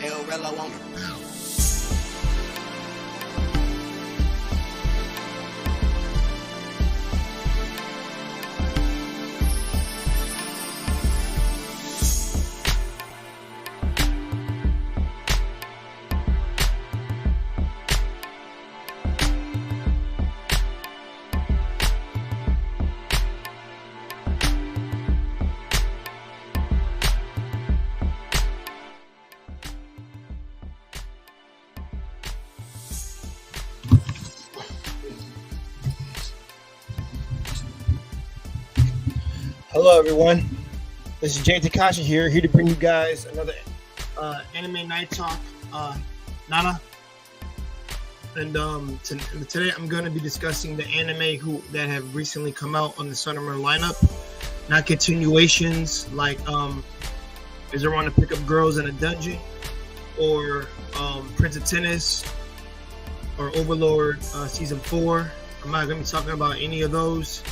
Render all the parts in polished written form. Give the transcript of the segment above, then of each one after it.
El Relo on it. Hello, everyone. This is Jay Takashi here to bring you guys another anime night talk. Nana, and today I'm going to be discussing the anime that have recently come out on the summer lineup. Not continuations like Is There One to Pick Up Girls in a Dungeon, or Prince of Tennis, or Overlord season 4. I'm not going to be talking about any of those,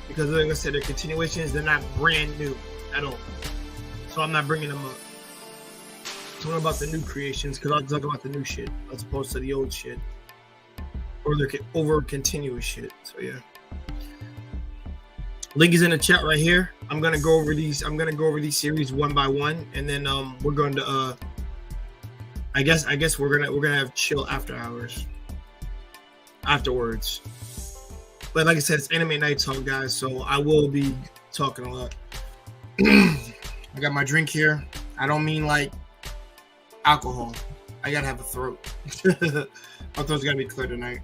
because like I said, they're continuations. They're not brand new at all, so I'm not bringing them up. I'm talking about the new creations, because I'll talk about the new shit as opposed to the old shit, or the over continuous shit. So yeah, link is in the chat right here. I'm gonna go over these series one by one, and then we're going to I guess we're gonna have chill after hours afterwards. But like I said, it's anime night talk, guys, so I will be talking a lot. I got my drink here. I don't mean like alcohol. I gotta have a throat. My throat's gotta be clear tonight.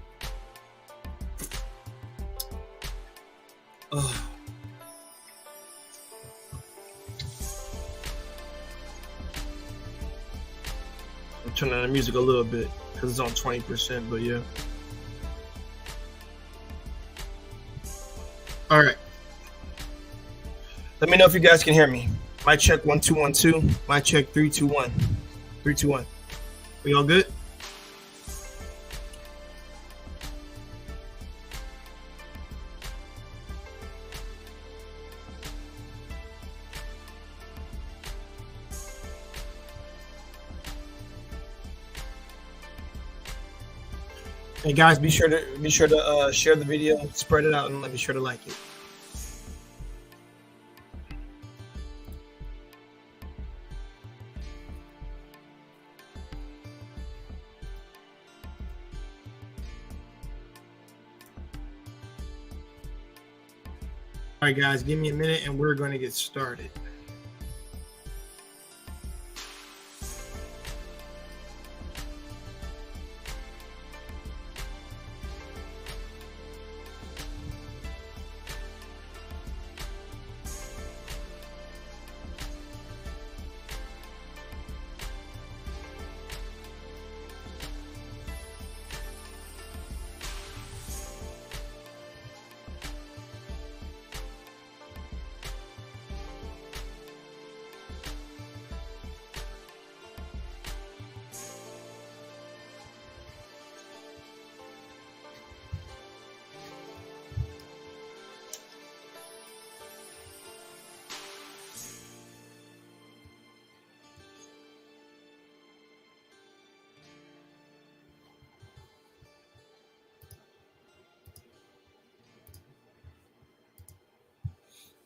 Ugh. I'm turning on the music a little bit because it's on 20%, but yeah. All right. Let me know if you guys can hear me. Mic check 1 2 1 2. Mic check 3 2 1. 3 2 1. We all good? Hey guys, be sure to share the video, spread it out, and be sure to like it. All right, guys, give me a minute, and we're going to get started.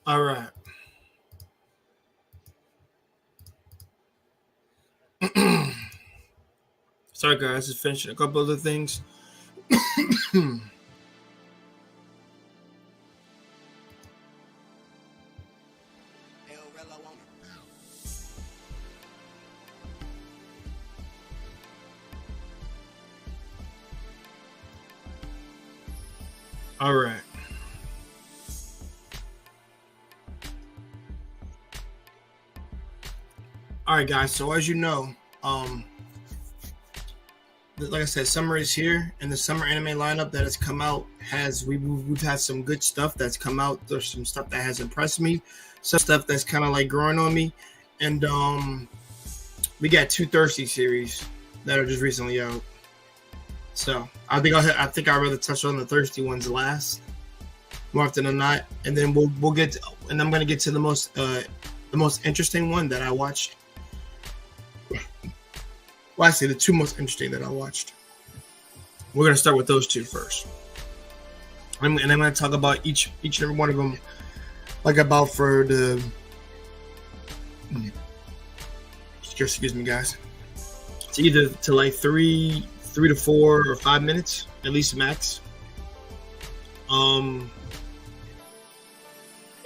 All right. Sorry, guys. Just finishing a couple other things. All right. All right, guys. So as you know, like I said, summer is here, and the summer anime lineup that has come out we've had some good stuff that's come out. There's some stuff that has impressed me, some stuff that's kind of like growing on me, and we got 2 Thirsty series that are just recently out. So I think I'd rather touch on the Thirsty ones last, more often than not, and then we'll get to, and I'm gonna get to the most interesting one that I watched. Well, I say the two most interesting that I watched. We're gonna start with those two first, and I'm gonna talk about each and every one of them, like about for the. Excuse me, guys. It's either to like 3 to 4 or 5 minutes at least max. It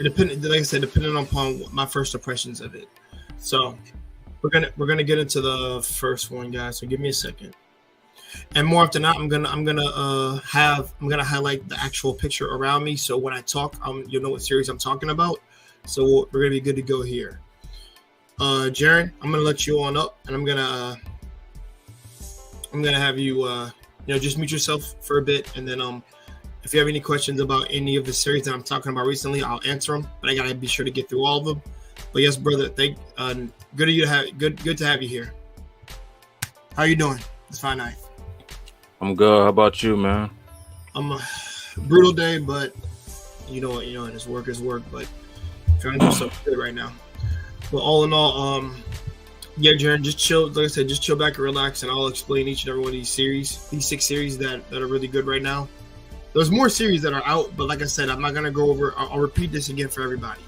depended, like I said, depending upon my first impressions of it. So we're gonna get into the first one, guys. So give me a second. And more often than not, I'm gonna highlight the actual picture around me. So when I talk, you'll know what series I'm talking about. So we're gonna be good to go here. Jaren, I'm gonna let you on up, and I'm gonna have you just mute yourself for a bit, and then if you have any questions about any of the series that I'm talking about recently, I'll answer them. But I gotta be sure to get through all of them. But yes, brother, good to have you here. How you doing? It's fine night. I'm good. How about you, man? I'm a brutal day, but you know, it's work is work. But trying to do something good right now. But all in all, yeah, Jaren, just chill. Like I said, just chill back and relax, and I'll explain each and every one of these 6 series that are really good right now. There's more series that are out, but like I said, I'm not gonna go over. I'll repeat this again for everybody.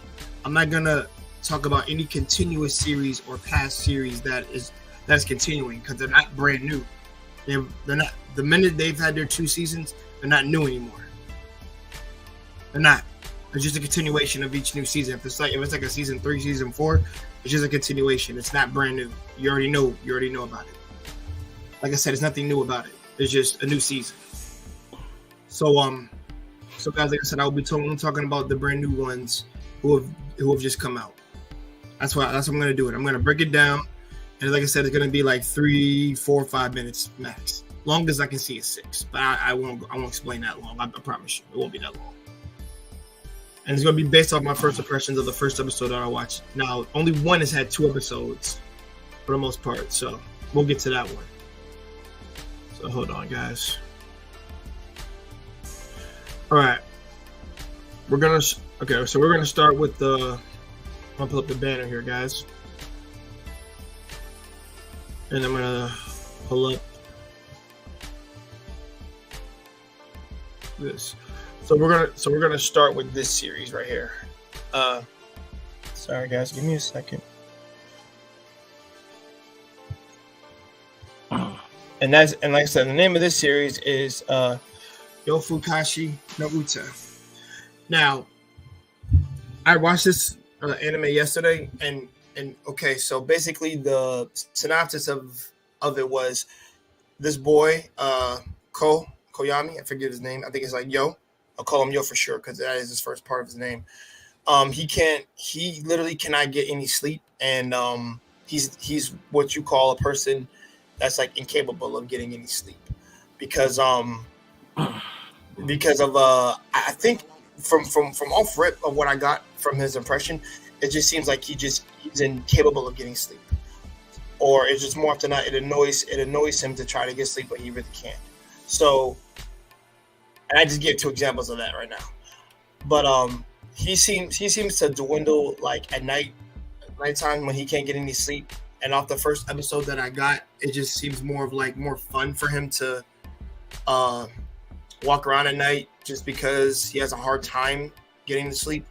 I'm not gonna talk about any continuous series or past series that's continuing, because they're not brand new. They're not. The minute they've had their 2 seasons, they're not new anymore. They're not. It's just a continuation of each new season. If it's like a season 3, season 4, it's just a continuation. It's not brand new. You already know about it. Like I said, it's nothing new about it. It's just a new season. So guys, like I said, I'm talking about the brand new ones who have just come out. That's what I'm gonna do it. I'm gonna break it down, and like I said, it's gonna be like 3, 4, 5 minutes max. Longest I can see is 6, but I won't explain that long. I promise you, it won't be that long. And it's gonna be based off my first impressions of the first episode that I watched. Now, only one has had 2 episodes for the most part, so we'll get to that one. So hold on, guys. All right, we're gonna start with the. I'll pull up the banner here, guys, and I'm gonna pull up this. So we're gonna start with this series right here. Sorry, guys, give me a second. And like I said, the name of this series is Yofukashi no Uta. Now, I watched this anime yesterday, and okay, so basically the synopsis of it was this boy, Koyami, I forget his name. I think it's like Yo. I'll call him Yo for sure because that is his first part of his name. He literally cannot get any sleep, and he's what you call a person that's like incapable of getting any sleep because of I think from off rip of what I got from his impression, it just seems like he's incapable of getting sleep, or it's just more often than not it annoys him to try to get sleep, but he really can't. So, and I just gave 2 examples of that right now, but he seems to dwindle like at nighttime when he can't get any sleep. And off the first episode that I got, it just seems more fun for him to walk around at night just because he has a hard time getting to sleep.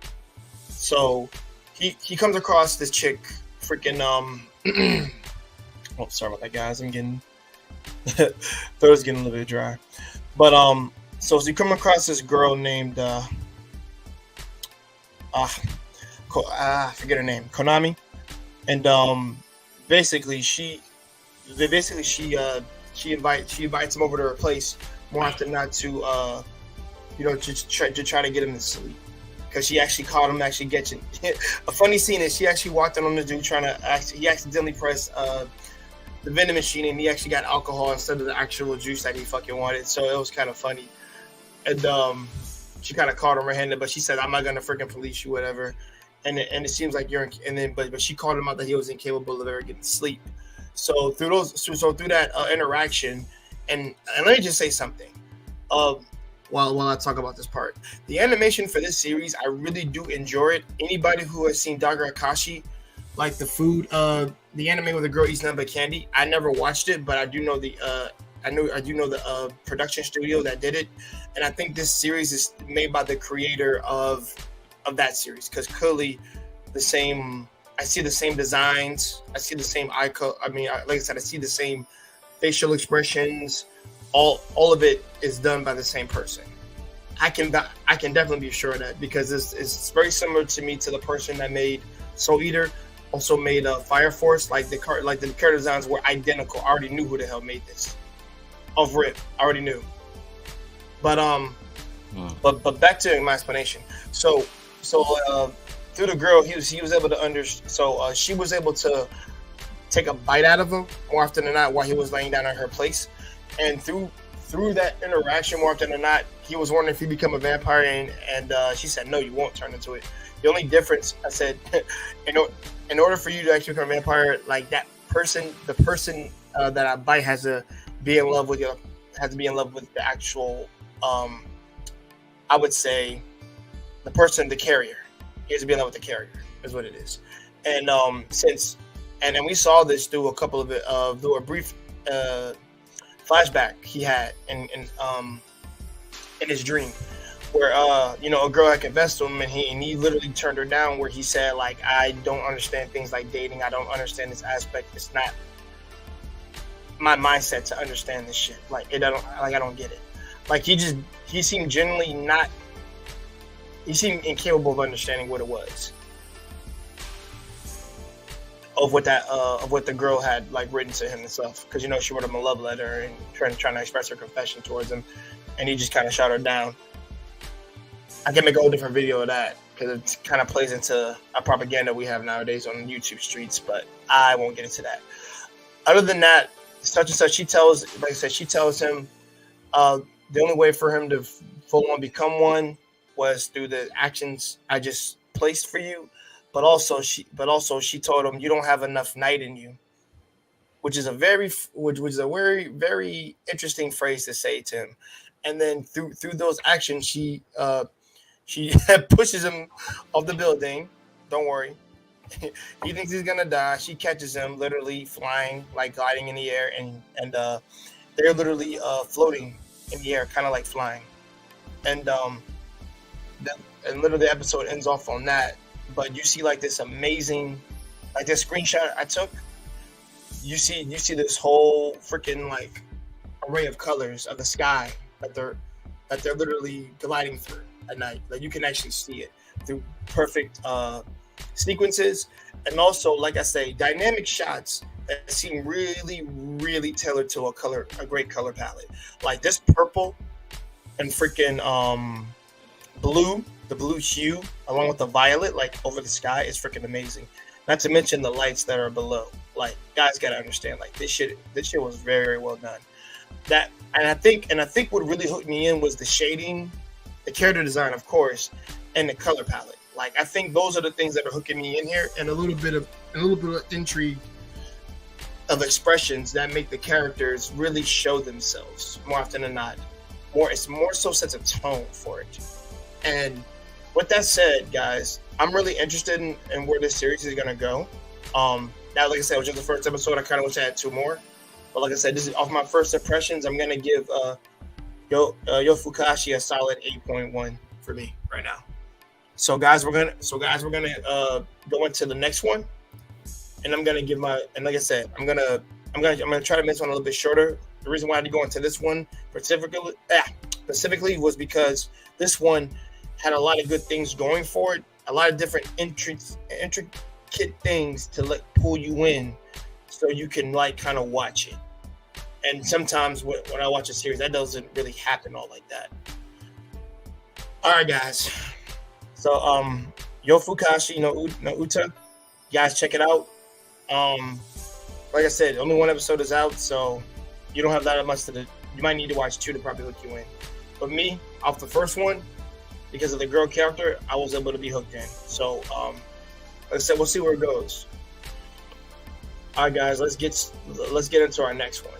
So he comes across this chick freaking oh, sorry about that, guys. I'm getting throat's getting a little bit dry. But so he come across this girl named I forget her name, Konami, and basically she invites him over to her place more often than not to to try to get him to sleep, because she actually caught him getting a funny scene is she actually walked in on the dude he accidentally pressed the vending machine, and he actually got alcohol instead of the actual juice that he fucking wanted. So it was kind of funny, and she kind of caught him red-handed, but she said, "I'm not gonna freaking police you, whatever." And it seems like but she called him out that he was incapable of ever getting sleep. So through that interaction, and let me just say something, while I talk about this part, the animation for this series, I really do enjoy it. Anybody who has seen Dagger Akashi, like the food, the anime where the girl eats nothing but candy. I never watched it, but I do know I do know the production studio that did it, and I think this series is made by the creator of that series because clearly the same. I see the same designs. I see the same icon. I mean, like I said, I see the same facial expressions. All of it is done by the same person. I can definitely be sure of that because it's very similar to me to the person that made Soul Eater, also made Fire Force. Like the character designs were identical. I already knew who the hell made this. Off rip, I already knew. But but back to my explanation. So through the girl, he was able to understand. So she was able to take a bite out of him more often than not while he was laying down at her place, and through that interaction, more often than not, he was wondering if he'd become a vampire, and she said, "No, you won't turn into it." The only difference, I said, in order for you to actually become a vampire, like the person that I bite has to be in love with you, has to be in love with the actual, I would say, the person, the carrier. He has to be in love with the carrier, is what it is. And and we saw this through a couple of it, through a brief flashback he had in his dream, where a girl had confessed to him, and he literally turned her down, where he said, like, I don't understand things like dating. I don't understand this aspect. It's not my mindset to understand this shit. Like, I don't get it. Like, he seemed genuinely not. He seemed incapable of understanding what it was. Of what the girl had like written to him and stuff, because she wrote him a love letter and trying to express her confession towards him, and he just kind of shot her down. I can make a whole different video of that because it kind of plays into a propaganda we have nowadays on YouTube streets, but I won't get into that. Other than that, such and such, she tells him the only way for him to full on become one was through the actions I just placed for you. But also she told him, you don't have enough night in you, which is a very very interesting phrase to say to him. And then through those actions, she pushes him off the building. Don't worry, he thinks he's gonna die. She catches him literally flying, like gliding in the air, and they're literally floating in the air, kind of like flying. And literally the episode ends off on that. But you see like this amazing, like this screenshot I took, you see this whole freaking like array of colors of the sky that they're literally gliding through at night. Like you can actually see it through perfect sequences, and also, like I say, dynamic shots that seem really, really tailored to a great color palette. Like this purple and freaking blue. The blue hue along with the violet like over the sky is freaking amazing. Not to mention the lights that are below. Like, guys gotta understand, like this shit was very, very well done. And I think what really hooked me in was the shading, the character design, of course, and the color palette. Like, I think those are the things that are hooking me in here, and a little bit of intrigue of expressions that make the characters really show themselves more often than not. It's more so sets a tone for it. And with that said, guys, I'm really interested in where this series is going to go. Now, like I said, it was just the first episode. I kind of wish I had 2 more. But like I said, this is off my first impressions. I'm going to give Yo Fukashi a solid 8.1 for me right now. So guys, we're gonna go into the next one, and I'm gonna give and like I said, I'm gonna try to make this one a little bit shorter. The reason why I had to go into this one specifically was because this one had a lot of good things going for it, a lot of different intricate things to pull you in, so you can like kind of watch it. And sometimes when I watch a series, that doesn't really happen all like that. All right, guys. So Yo Fukashi no Uta, you guys check it out. Like I said, only 1 episode is out, so you don't have that much to do. You might need to watch 2 to probably hook you in. But me, off the first one, because of the girl character, I was able to be hooked in. So, like I said, we'll see where it goes. All right, guys, let's get into our next one.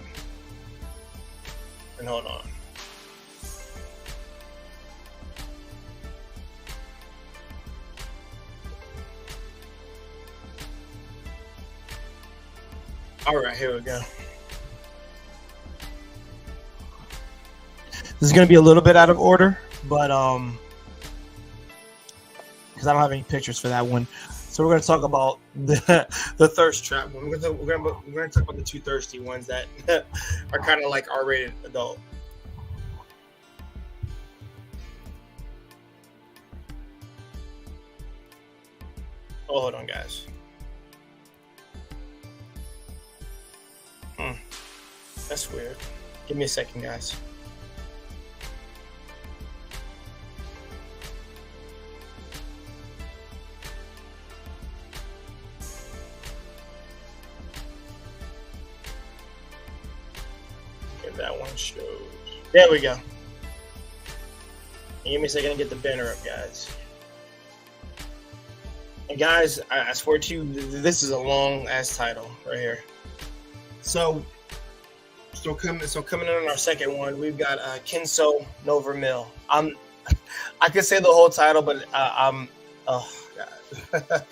And hold on. All right, here we go. This is gonna be a little bit out of order, but because I don't have any pictures for that one. So we're gonna talk about the thirst trap one. We're gonna talk about the two thirsty ones that are kind of like R-rated adult. Oh, hold on, guys. That's weird. Give me a second, guys. That one shows. There we go. Give me a second to get the banner up, guys. And guys, I swear to you, this is a long ass title right here. So coming in on our second one, we've got Kenso no Vermeil. I could say the whole title, but I'm oh god.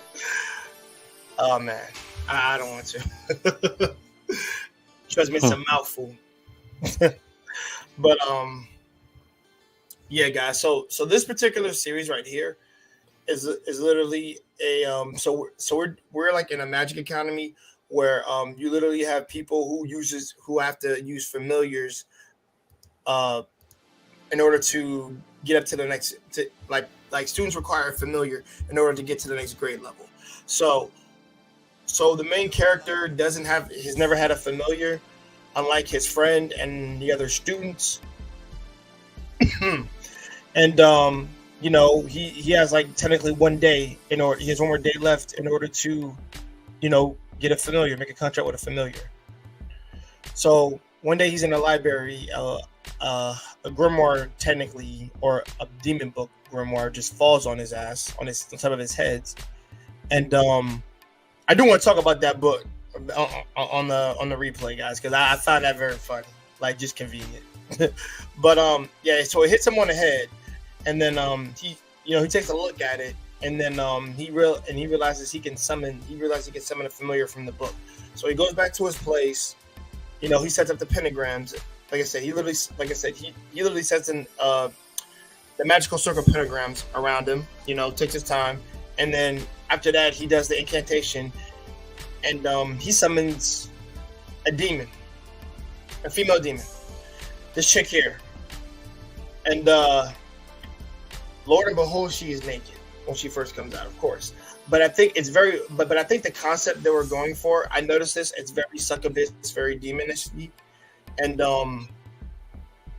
Oh man, I don't want to. Trust me, it's a mouthful. But yeah, guys. So this particular series right here is literally a so we're like in a magic academy where you literally have people who have to use familiars in order to get up to the next like students require a familiar in order to get to the next grade level. So the main character he's never had a familiar, unlike his friend and the other students. And you know, he has like technically 1 day he has 1 more day left in order to, you know, get a familiar, make a contract with a familiar. So one day he's in the library, a grimoire technically, or a demon book grimoire, just falls on his ass, on top of his head. And I do want to talk about that book on the replay, guys, because I found that very funny, like just convenient. But yeah, so it hits him on the head, and then he takes a look at it, and then he realizes he can summon a familiar from the book. So he goes back to his place. You know, he sets up the pentagrams. Like I said, he literally sets in the magical circle pentagrams around him. You know, takes his time, and then after that, he does the incantation, and he summons a demon, a female demon. This chick here, and Lord and behold, she is naked when she first comes out, of course. But I think it's but I think the concept they were going for, I noticed this, it's very succubus, it's very demonish, and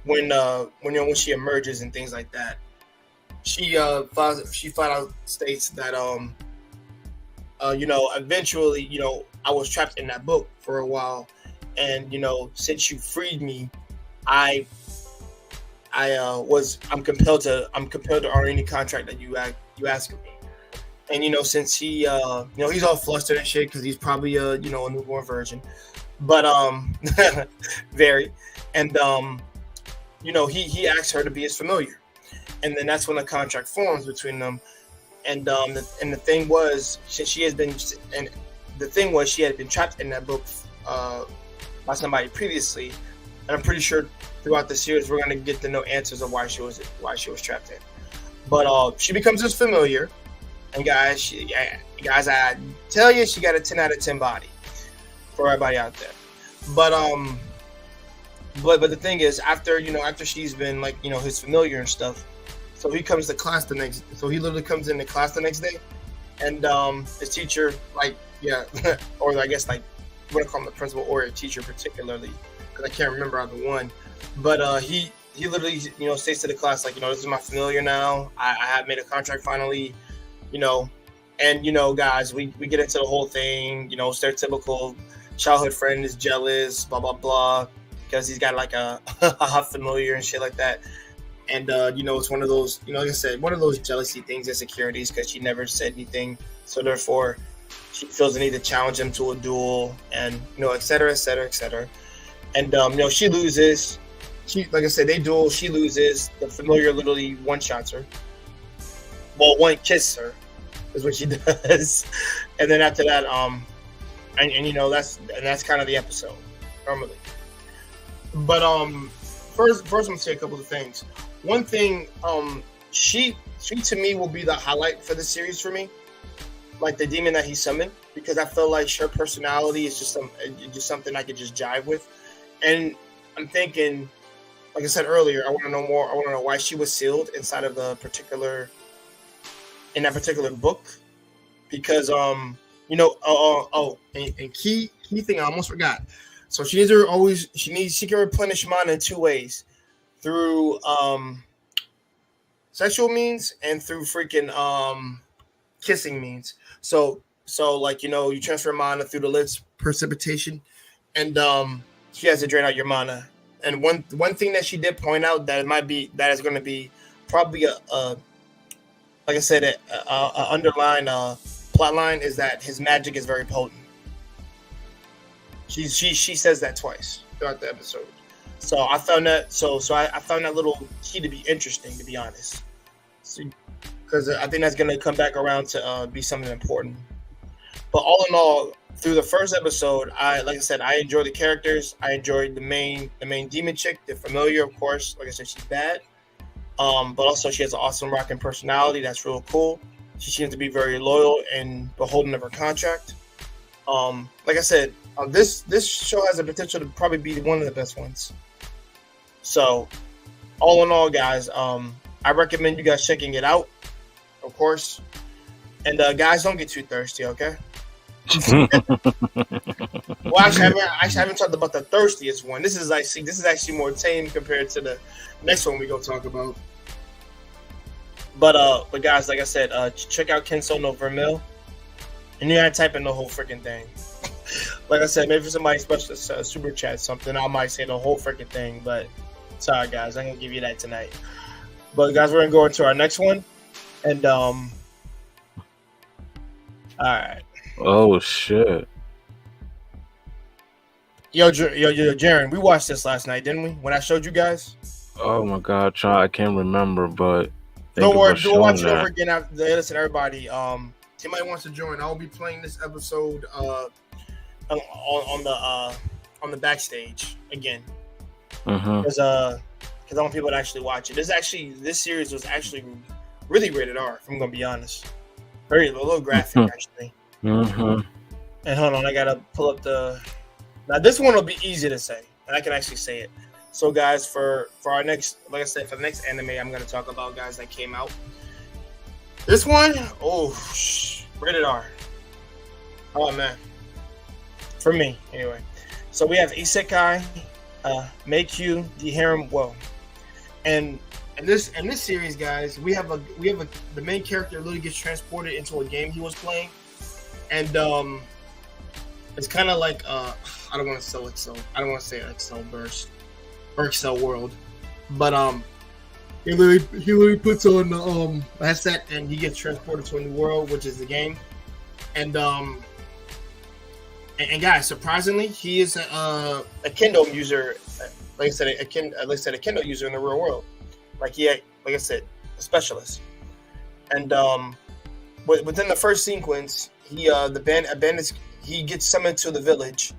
when she emerges and things like that, she flat out states that you know, eventually, you know, I was trapped in that book for a while, and you know, since you freed me, I'm compelled to honor any contract that you ask of me. And you know, since he you know, he's all flustered and shit because he's probably you know, a newborn virgin, but very, and you know, he asks her to be his familiar, and then that's when the contract forms between them. And the thing was, she had been trapped in that book by somebody previously, and I'm pretty sure throughout the series we're gonna get to know answers of why she was trapped in. But she becomes his familiar, and guys, I tell you, she got a 10 out of 10 body for everybody out there. But the thing is, after she's been like, you know, his familiar and stuff, so he comes to class he literally comes into class the next day, and his teacher, like, yeah, or I guess like I'm gonna call him the principal or a teacher particularly, because I can't remember either one. But he literally, you know, states to the class, like, you know, this is my familiar now. I have made a contract finally, you know. And you know, guys, we get into the whole thing, you know, stereotypical childhood friend is jealous, blah blah blah, because he's got like a hot familiar and shit like that. And you know, it's one of those, you know, like I said, one of those jealousy things, insecurities, because she never said anything, so therefore she feels the need to challenge him to a duel, and you know, et cetera, et cetera, et cetera. And you know, she loses. She, like I said, they duel. She loses. The familiar literally one-shots her. Well, one kiss her is what she does. And then after that, and you know that's kind of the episode normally. But first I'm gonna say a couple of things. One thing, she to me will be the highlight for the series for me, like the demon that he summoned, because I feel like her personality is just something I could just jive with, and I'm thinking, like I said earlier, I want to know more. I want to know why she was sealed inside of that particular book, because and key thing I almost forgot. So she can replenish mana in two ways, through sexual means and through freaking kissing means. So like you transfer mana through the lips, precipitation, and she has to drain out your mana. And one thing that she did point out that is going to be probably a like I said, a underlying plot line is that his magic is very potent. She says that twice throughout the episode. So I found that I found that little key to be interesting, to be honest, because I think that's going to come back around to be something important. But all in all, through the first episode, I enjoyed the characters. I enjoyed the main demon chick, the familiar, of course. Like I said, she's bad, but also she has an awesome rocking personality. That's real cool. She seems to be very loyal and beholden of her contract. Like I said, this show has the potential to probably be one of the best ones. So, all in all, guys, I recommend you guys checking it out, of course. And guys, don't get too thirsty, okay? Well, actually, I haven't talked about the thirstiest one. This is actually more tame compared to the next one we go talk about. But guys, like I said, check out Kenso no Vermil, and you gotta type in the whole freaking thing. Like I said, maybe somebody special super chat something, I might say the whole freaking thing. But sorry, guys, I'm gonna give you that tonight. But guys, we're gonna go into our next one, and all right. Oh shit! Yo, Jaren, we watched this last night, didn't we? When I showed you guys. Oh my god, I can't remember, but don't worry, we'll watch it over again after. Listen, everybody. Somebody wants to join. I'll be playing this episode on the backstage again. Because I want people to actually watch it. This series was actually really rated R. If I'm gonna be honest, a little graphic actually. And hold on, I gotta pull up now this one will be easy to say, and I can actually say it. So guys, for our next, like I said, for the next anime I'm gonna talk about, guys, that came out. This one, rated R. Oh man, for me anyway. So we have Isekai, Meikyu the Harem Wo, and this series, guys, we have the main character literally gets transported into a game he was playing, and it's kind of like I don't want to say Excel Burst or Excel World, but he literally puts on the headset and he gets transported to a new world, which is the game, and guys, surprisingly, he is a Kendo user. Like I said, a Kendo user in the real world. Like I said, a specialist. And within the first sequence, he gets summoned to the village.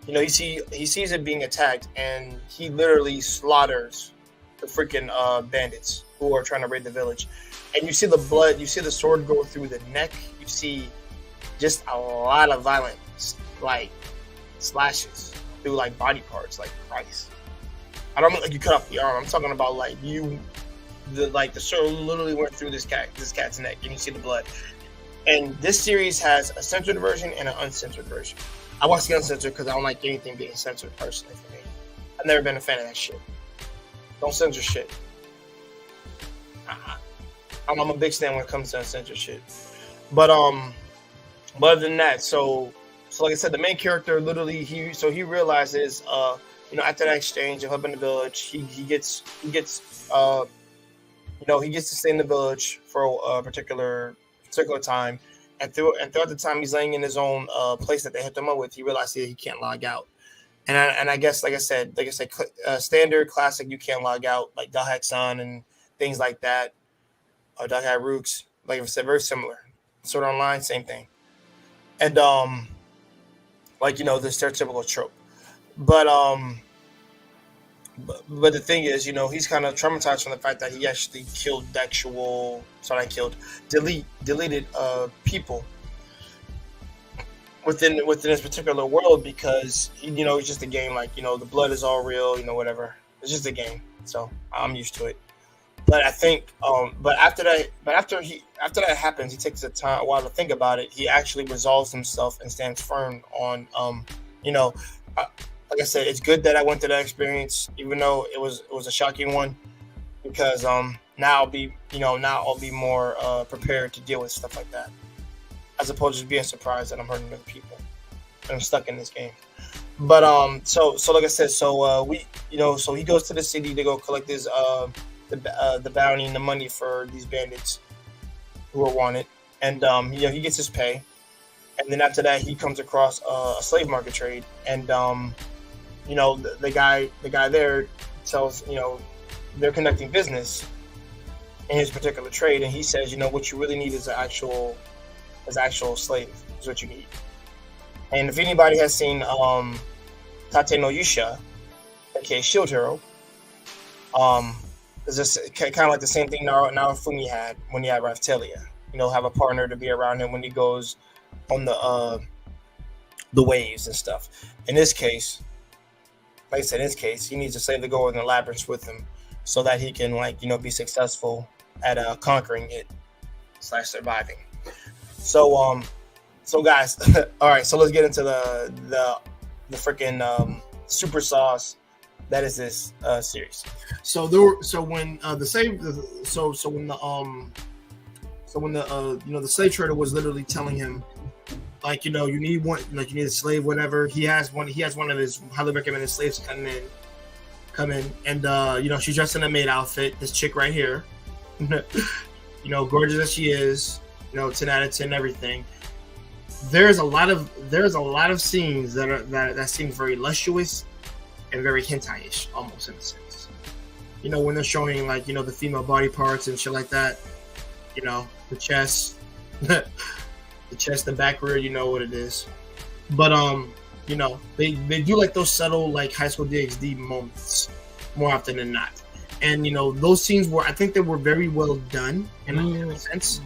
He sees it being attacked, and he literally slaughters the freaking bandits who are trying to raid the village. And you see the blood, you see the sword go through the neck, you see just a lot of violent like slashes through like body parts, like Christ. I don't mean like you cut off the arm. I'm talking about like the sword literally went through this cat's neck, and you see the blood. And this series has a censored version and an uncensored version. I watch the uncensored because I don't like anything being censored personally for me. I've never been a fan of that shit. Don't censor shit. I'm a big fan when it comes to uncensored shit. But other than that, so like I said, the main character literally he realizes after that exchange of up in the village, he gets to stay in the village for a particular time, and throughout the time he's laying in his own place that they hooked him up with, he realized that he can't log out. And I guess like I said, standard classic, you can't log out, like Dahak-san and things like that, or Dahak Rooks, like I said, very similar. Sword Online, same thing. And like the stereotypical trope. But but the thing is, he's kind of traumatized from the fact that he actually killed deleted people within this particular world because it's just a game. Like the blood is all real. Whatever. It's just a game, so I'm used to it. But I think, after that happens, he takes a while to think about it. He actually resolves himself and stands firm on, like I said, it's good that I went through that experience, even though it was a shocking one, because now I'll be more prepared to deal with stuff like that, as opposed to just being surprised that I'm hurting other people and I'm stuck in this game. But so like I said, so so he goes to the city to go collect his the bounty and the money for these bandits who are wanted, and he gets his pay, and then after that he comes across a slave market trade, and the guy there tells they're conducting business in his particular trade, and he says what you really need is an actual slave is what you need. And if anybody has seen Tate no Yusha, aka Shield Hero, it's just kind of like the same thing Naofumi had when he had Raphtalia. Have a partner to be around him when he goes on the waves and stuff. In this case, like I said, he needs a slave to go in the labyrinth with him so that he can be successful at conquering it / surviving. So guys, all right, so let's get into the freaking super sauce that is this series. So when the slave trader was literally telling him, you need one, you need a slave, whatever. He has one of his highly recommended slaves come in, and she's dressed in a maid outfit. This chick right here, gorgeous as she is, 10 out of 10, everything. There's a lot of scenes that seem very luscious and very hentai-ish, almost, in a sense. When they're showing the female body parts and shit like that, the chest, the back rear, you know what it is. But they do like those subtle high school DxD moments more often than not. And those scenes I think they were very well done in a sense,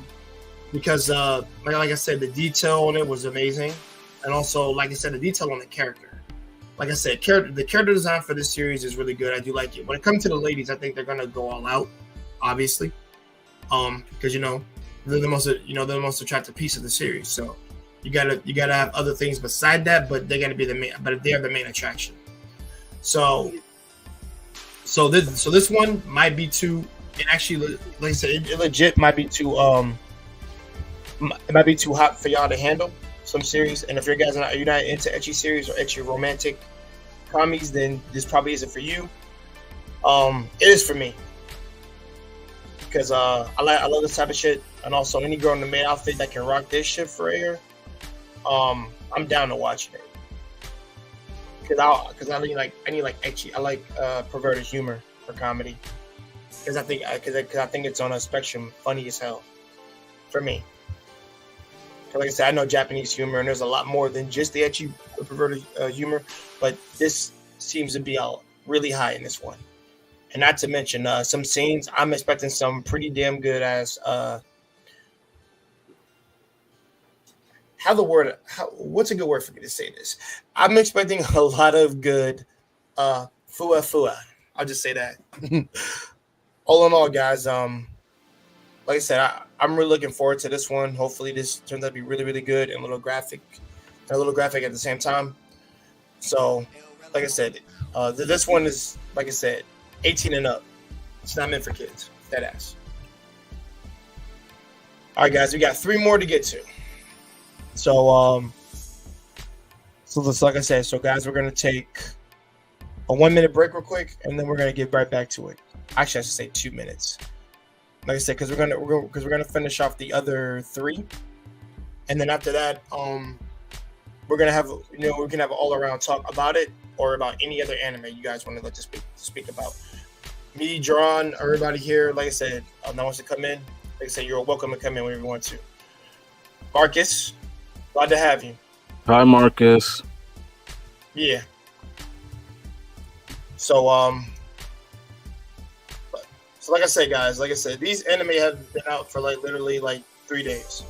because like I said, the detail on it was amazing, and also like I said, the detail on the character. Like I said, the character design for this series is really good. I do like it. When it comes to the ladies, I think they're gonna go all out, obviously, because they're the most attractive piece of the series. So you gotta have other things beside that, but they gotta be they're the main attraction. So this one might be too. It actually, like I said, it legit might be too. It might be too hot for y'all to handle some series. And if you guys are not into ecchi series or ecchi romantic comedies, then this probably isn't for you. It is for me, because I love this type of shit, and also any girl in the maid outfit that can rock this shit for air, I'm down to watching it. Because I need ecchi. I like perverted humor for comedy, because I think it's on a spectrum funny as hell for me. Like I said, I know Japanese humor, and there's a lot more than just the ecchi perverted humor, but this seems to be really high in this one. And not to mention some scenes, I'm expecting some pretty damn good as what's a good word for me to say this? I'm expecting a lot of good fua. I'll just say that. All in all, guys, like I said, I'm really looking forward to this one. Hopefully this turns out to be really, really good and a little graphic at the same time. So, like I said, this one is, like I said, 18 and up. It's not meant for kids. Dead ass. All right, guys, we got 3 more to get to. So like I said, guys, we're gonna take a 1-minute break real quick, and then we're gonna get right back to it. Actually, I should say 2 minutes. Like I said, because we're gonna finish off the other 3, and then after that, we're gonna have we can have an all around talk about it or about any other anime you guys want to let to speak about. Me, John, everybody here, like I said, no one wants to come in. Like I said, you're welcome to come in whenever you want to. Marcus, glad to have you. Hi, Marcus. Yeah. So so like I said, guys, these anime have been out for like literally like 3 days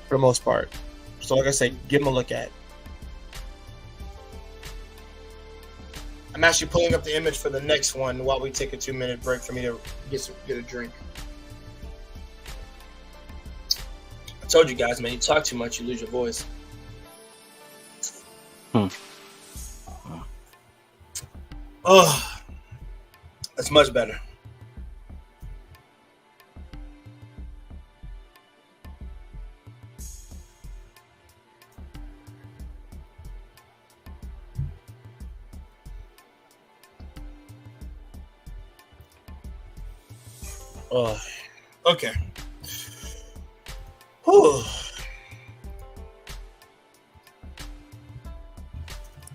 for the most part. So like I said, give them a look at. I'm actually pulling up the image for the next one while we take a 2-minute break for me to get a drink. I told you guys, man, you talk too much, you lose your voice. Oh, that's much better. Oh, okay. Whew.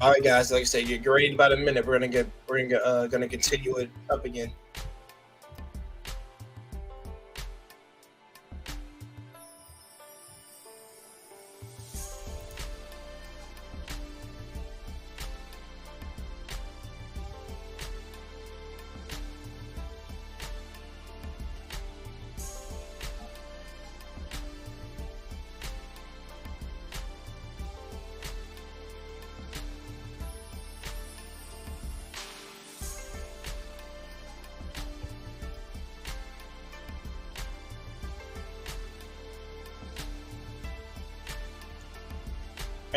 All right, guys. Like I said, get ready in about a minute. We're gonna continue it up again.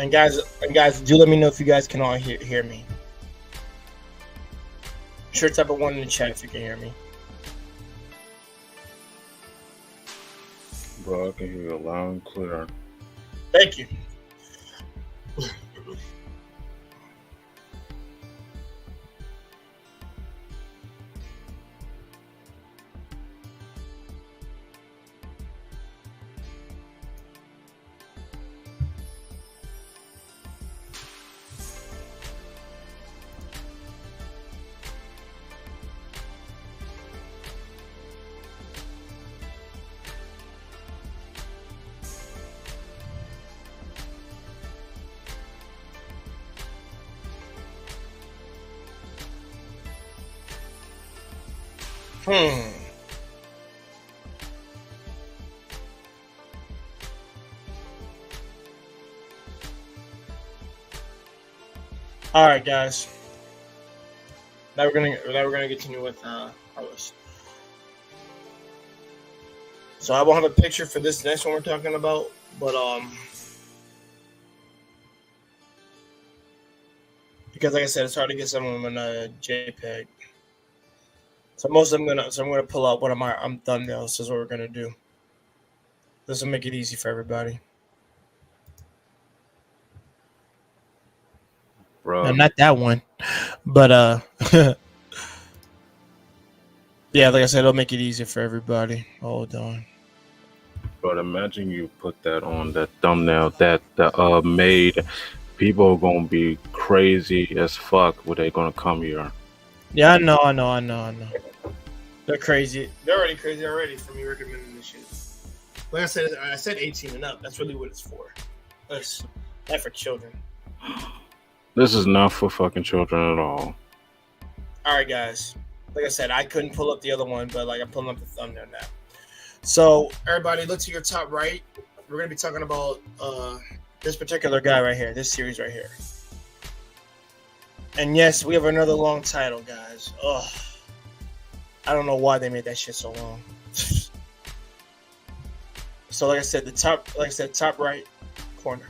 And guys, do let me know if you guys can all hear me. Sure, type of 1 in the chat if you can hear me. Bro, I can hear you loud and clear. Thank you. All right, guys. Now we're gonna continue with our list. So I won't have a picture for this next one we're talking about, but because like I said, it's hard to get some of them in a JPEG. So most of them I'm gonna pull out one of my thumbnails. This is what we're gonna do. This will make it easy for everybody. Bro. No, not that one, but yeah, like I said, it'll make it easier for everybody. Hold on. But imagine you put that on that thumbnail that made people gonna be crazy as fuck when they gonna come here. Yeah, I know. They're crazy. They're already crazy for me recommending this shit. Like I said 18 and up. That's really what it's for. That's not for children. This is not for fucking children at all. All right, guys. Like I said, I couldn't pull up the other one, but like I'm pulling up the thumbnail now. So everybody, look to your top right. We're gonna be talking about this particular guy right here, this series right here. And yes, we have another long title, guys. Ugh. I don't know why they made that shit so long. So like I said, top right corner.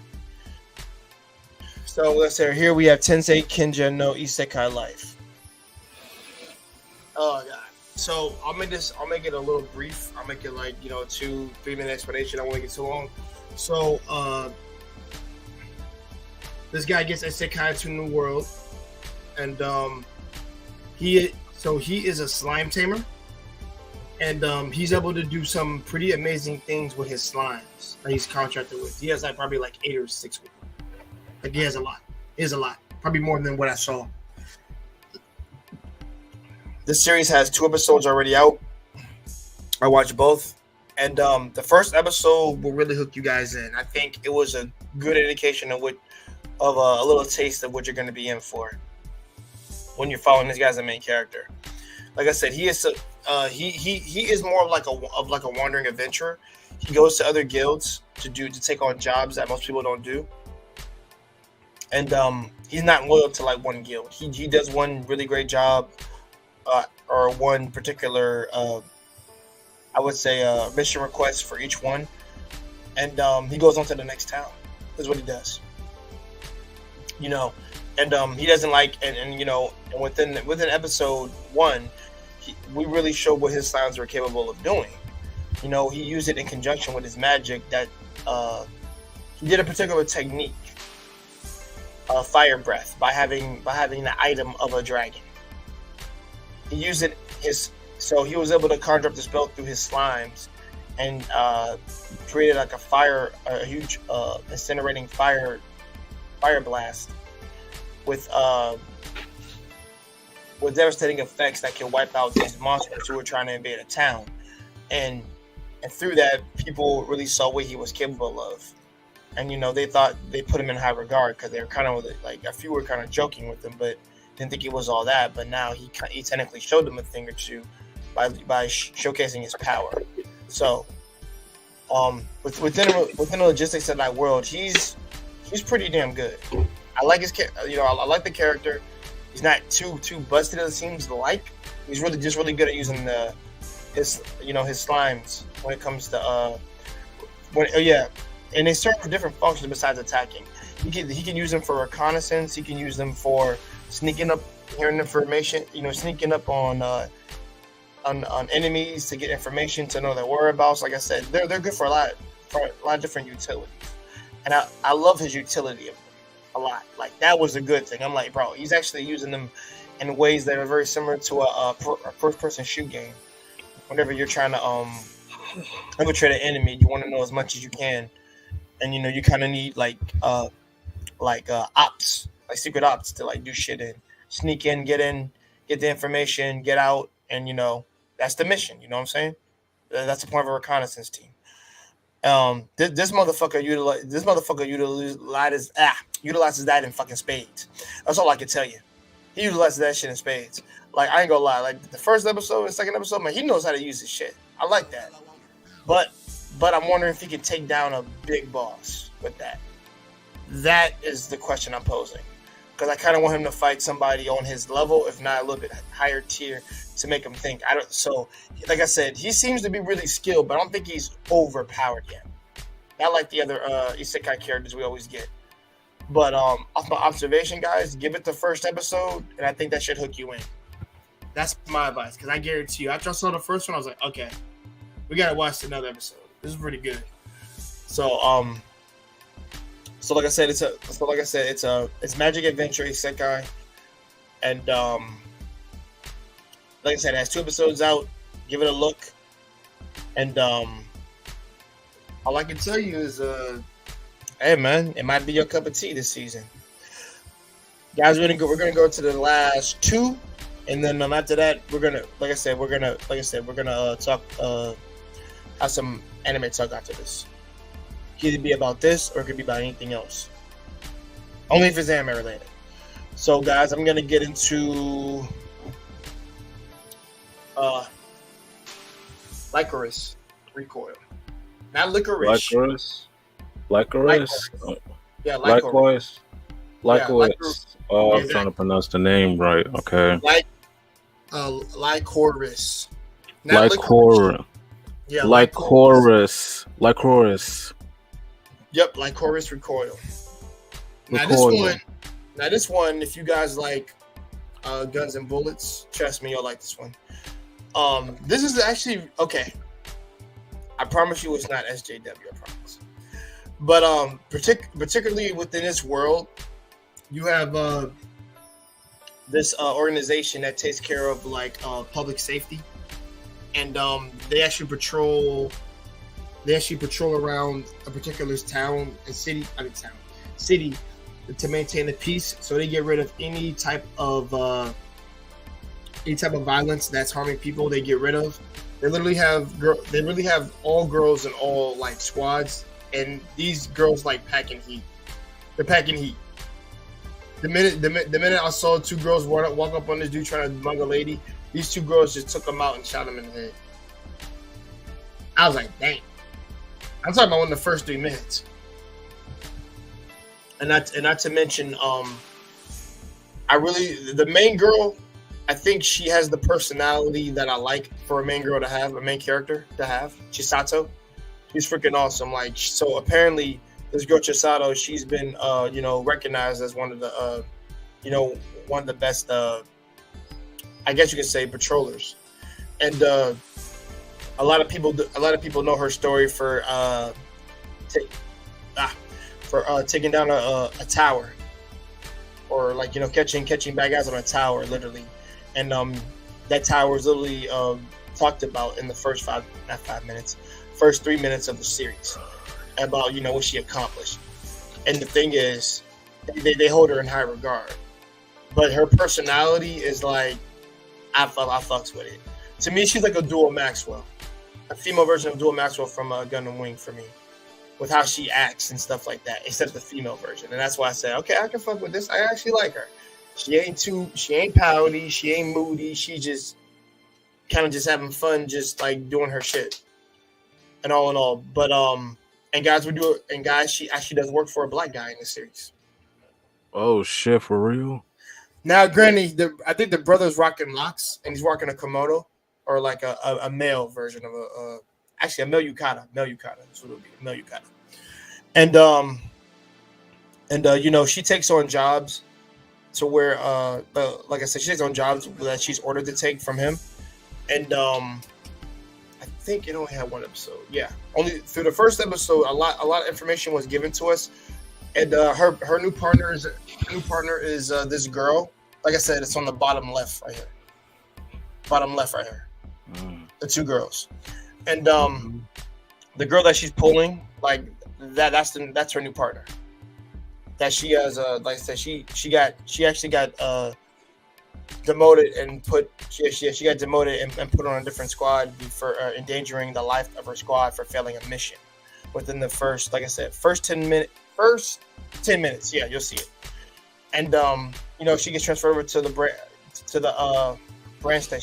So let's say here we have Tensei Kinja no Isekai Life. Oh god. So I'll make it a little brief. I'll make it like 2-3 minute explanation. I won't make it too long. So this guy gets isekai to a new world, and he is a slime tamer, and he's able to do some pretty amazing things with his slimes that he's contracted with. He has probably 8 or 6 with them. Like he has a lot. He has a lot. Probably more than what I saw. This series has 2 episodes already out. I watched both, and the first episode will really hook you guys in. I think it was a good indication of of a little taste of what you're going to be in for when you're following this guy as a main character. Like I said, he is he is more of like a wandering adventurer. He goes to other guilds to take on jobs that most people don't do, and he's not loyal to like one guild. He does one really great job, or one particular I would say mission request for each one, and he goes on to the next town. Is what he does. You know, and he doesn't like, and you know, within episode 1, we really showed what his slimes were capable of doing. You know, he used it in conjunction with his magic. That he did a particular technique, fire breath, by having the item of a dragon. He used it so he was able to conjure up the spell through his slimes, and created like a huge incinerating fire blast with devastating effects that can wipe out these monsters who were trying to invade a town. And through that, people really saw what he was capable of. And, you know, they thought they put him in high regard because they were kind of like, a few were kind of joking with him, but didn't think he was all that. But now he technically showed them a thing or two by showcasing his power. So, within the logistics of that world, he's pretty damn good. I like his, you know, I like the character. He's not too busted as it seems like. He's really good at using his slimes when it comes to and they serve for different functions besides attacking. He can use them for reconnaissance. He can use them for sneaking up, hearing information. You know, sneaking up on enemies to get information, to know their whereabouts. Like I said, they're good for a lot of different utilities, and I love his utility a lot. Like, that was a good thing. I'm like, bro, he's actually using them in ways that are very similar to a first-person shoot game. Whenever you're trying to infiltrate an enemy, you want to know as much as you can, and you know you kind of need like ops, like secret ops, to like do shit and sneak in, get the information, get out, and you know that's the mission. You know what I'm saying? That's the point of a reconnaissance team. This motherfucker utilizes that in fucking spades. That's all I can tell you. He utilizes that shit in spades. Like, I ain't gonna lie. Like, the first episode and second episode, man, he knows how to use his shit. I like that. But I'm wondering if he can take down a big boss with that. That is the question I'm posing. Because I kind of want him to fight somebody on his level, if not a little bit higher tier, to make him think. So, like I said, he seems to be really skilled, but I don't think he's overpowered yet. Not like the other isekai characters we always get. But off my observation, guys, give it the first episode, and I think that should hook you in. That's my advice, because I guarantee you, after I saw the first one, I was like, okay, we gotta watch another episode. This is pretty good. So like I said, it's magic adventure isekai, and like I said, it has 2 episodes out. Give it a look, and all I can tell you is, hey man, it might be your cup of tea this season, guys. We're gonna go to the last 2, and then after that, we're gonna talk, have some anime talk after this. It could either be about this or it could be about anything else. Only if it's anime related. So guys, I'm gonna get into Lycoris Recoil. Not licorice. Lycoris. Yeah, Lycoris. Lycoris. Oh, I'm trying to pronounce the name right. Okay. Lycoris. Lycoris. Yeah, Lycoris. Yep, Lycoris Recoil. Now this one, if you guys like guns and bullets, trust me, you'll like this one. This is actually okay. I promise you, it's not SJW. I promise. But particularly within this world, you have this organization that takes care of like public safety, and they actually patrol around a particular town and city to maintain the peace. So they get rid of any type of violence that's harming people. They get rid of. They literally have all girls in all like squads, and these girls like packing heat. They're packing heat. the minute I saw two girls walk up on this dude trying to mug a lady, these two girls just took him out and shot him in the head. I was like, dang. I'm talking about in the first 3 minutes. And not to mention, the main girl, I think she has the personality that I like for a main girl to have, a main character to have. Chisato, she's freaking awesome. Like, so apparently this girl Chisato, she's been, recognized as one of the, one of the best, I guess you could say, patrollers. And a lot of people know her story for taking down a tower, or like catching bad guys on a tower, literally. And that tower is literally talked about in the first 3 minutes of the series about what she accomplished. And the thing is, they hold her in high regard, but her personality is like I fucks with it. To me, she's like a Dual Maxwell, a female version of Dual Maxwell from Gundam Wing for me, with how she acts and stuff like that, except the female version. And that's why I said, okay, I can fuck with this. I actually like her. She ain't pouty, she ain't moody. She just kind of just having fun, just like doing her shit. And all in all, but and guys, she actually does work for a black guy in the series. Oh shit, for real? Now, granny, I think the brother's rocking locks and he's rocking a Komodo, or like a male version of a male yukata. Male yukata. That's what it would be. Male yukata. And she takes on jobs to where like I said, she takes on jobs that she's ordered to take from him. And I think it only had 1 episode. Yeah. Only through the first episode, a lot of information was given to us. And her new partner is this girl. Like I said, it's on the bottom left right here. The two girls. And the girl that she's pulling, like that's her new partner. That she has, like I said, she actually got demoted and she got demoted and put on a different squad for endangering the life of her squad for failing a mission within the first, like I said, first 10 minutes. Yeah, you'll see it. And she gets transferred over to the branch that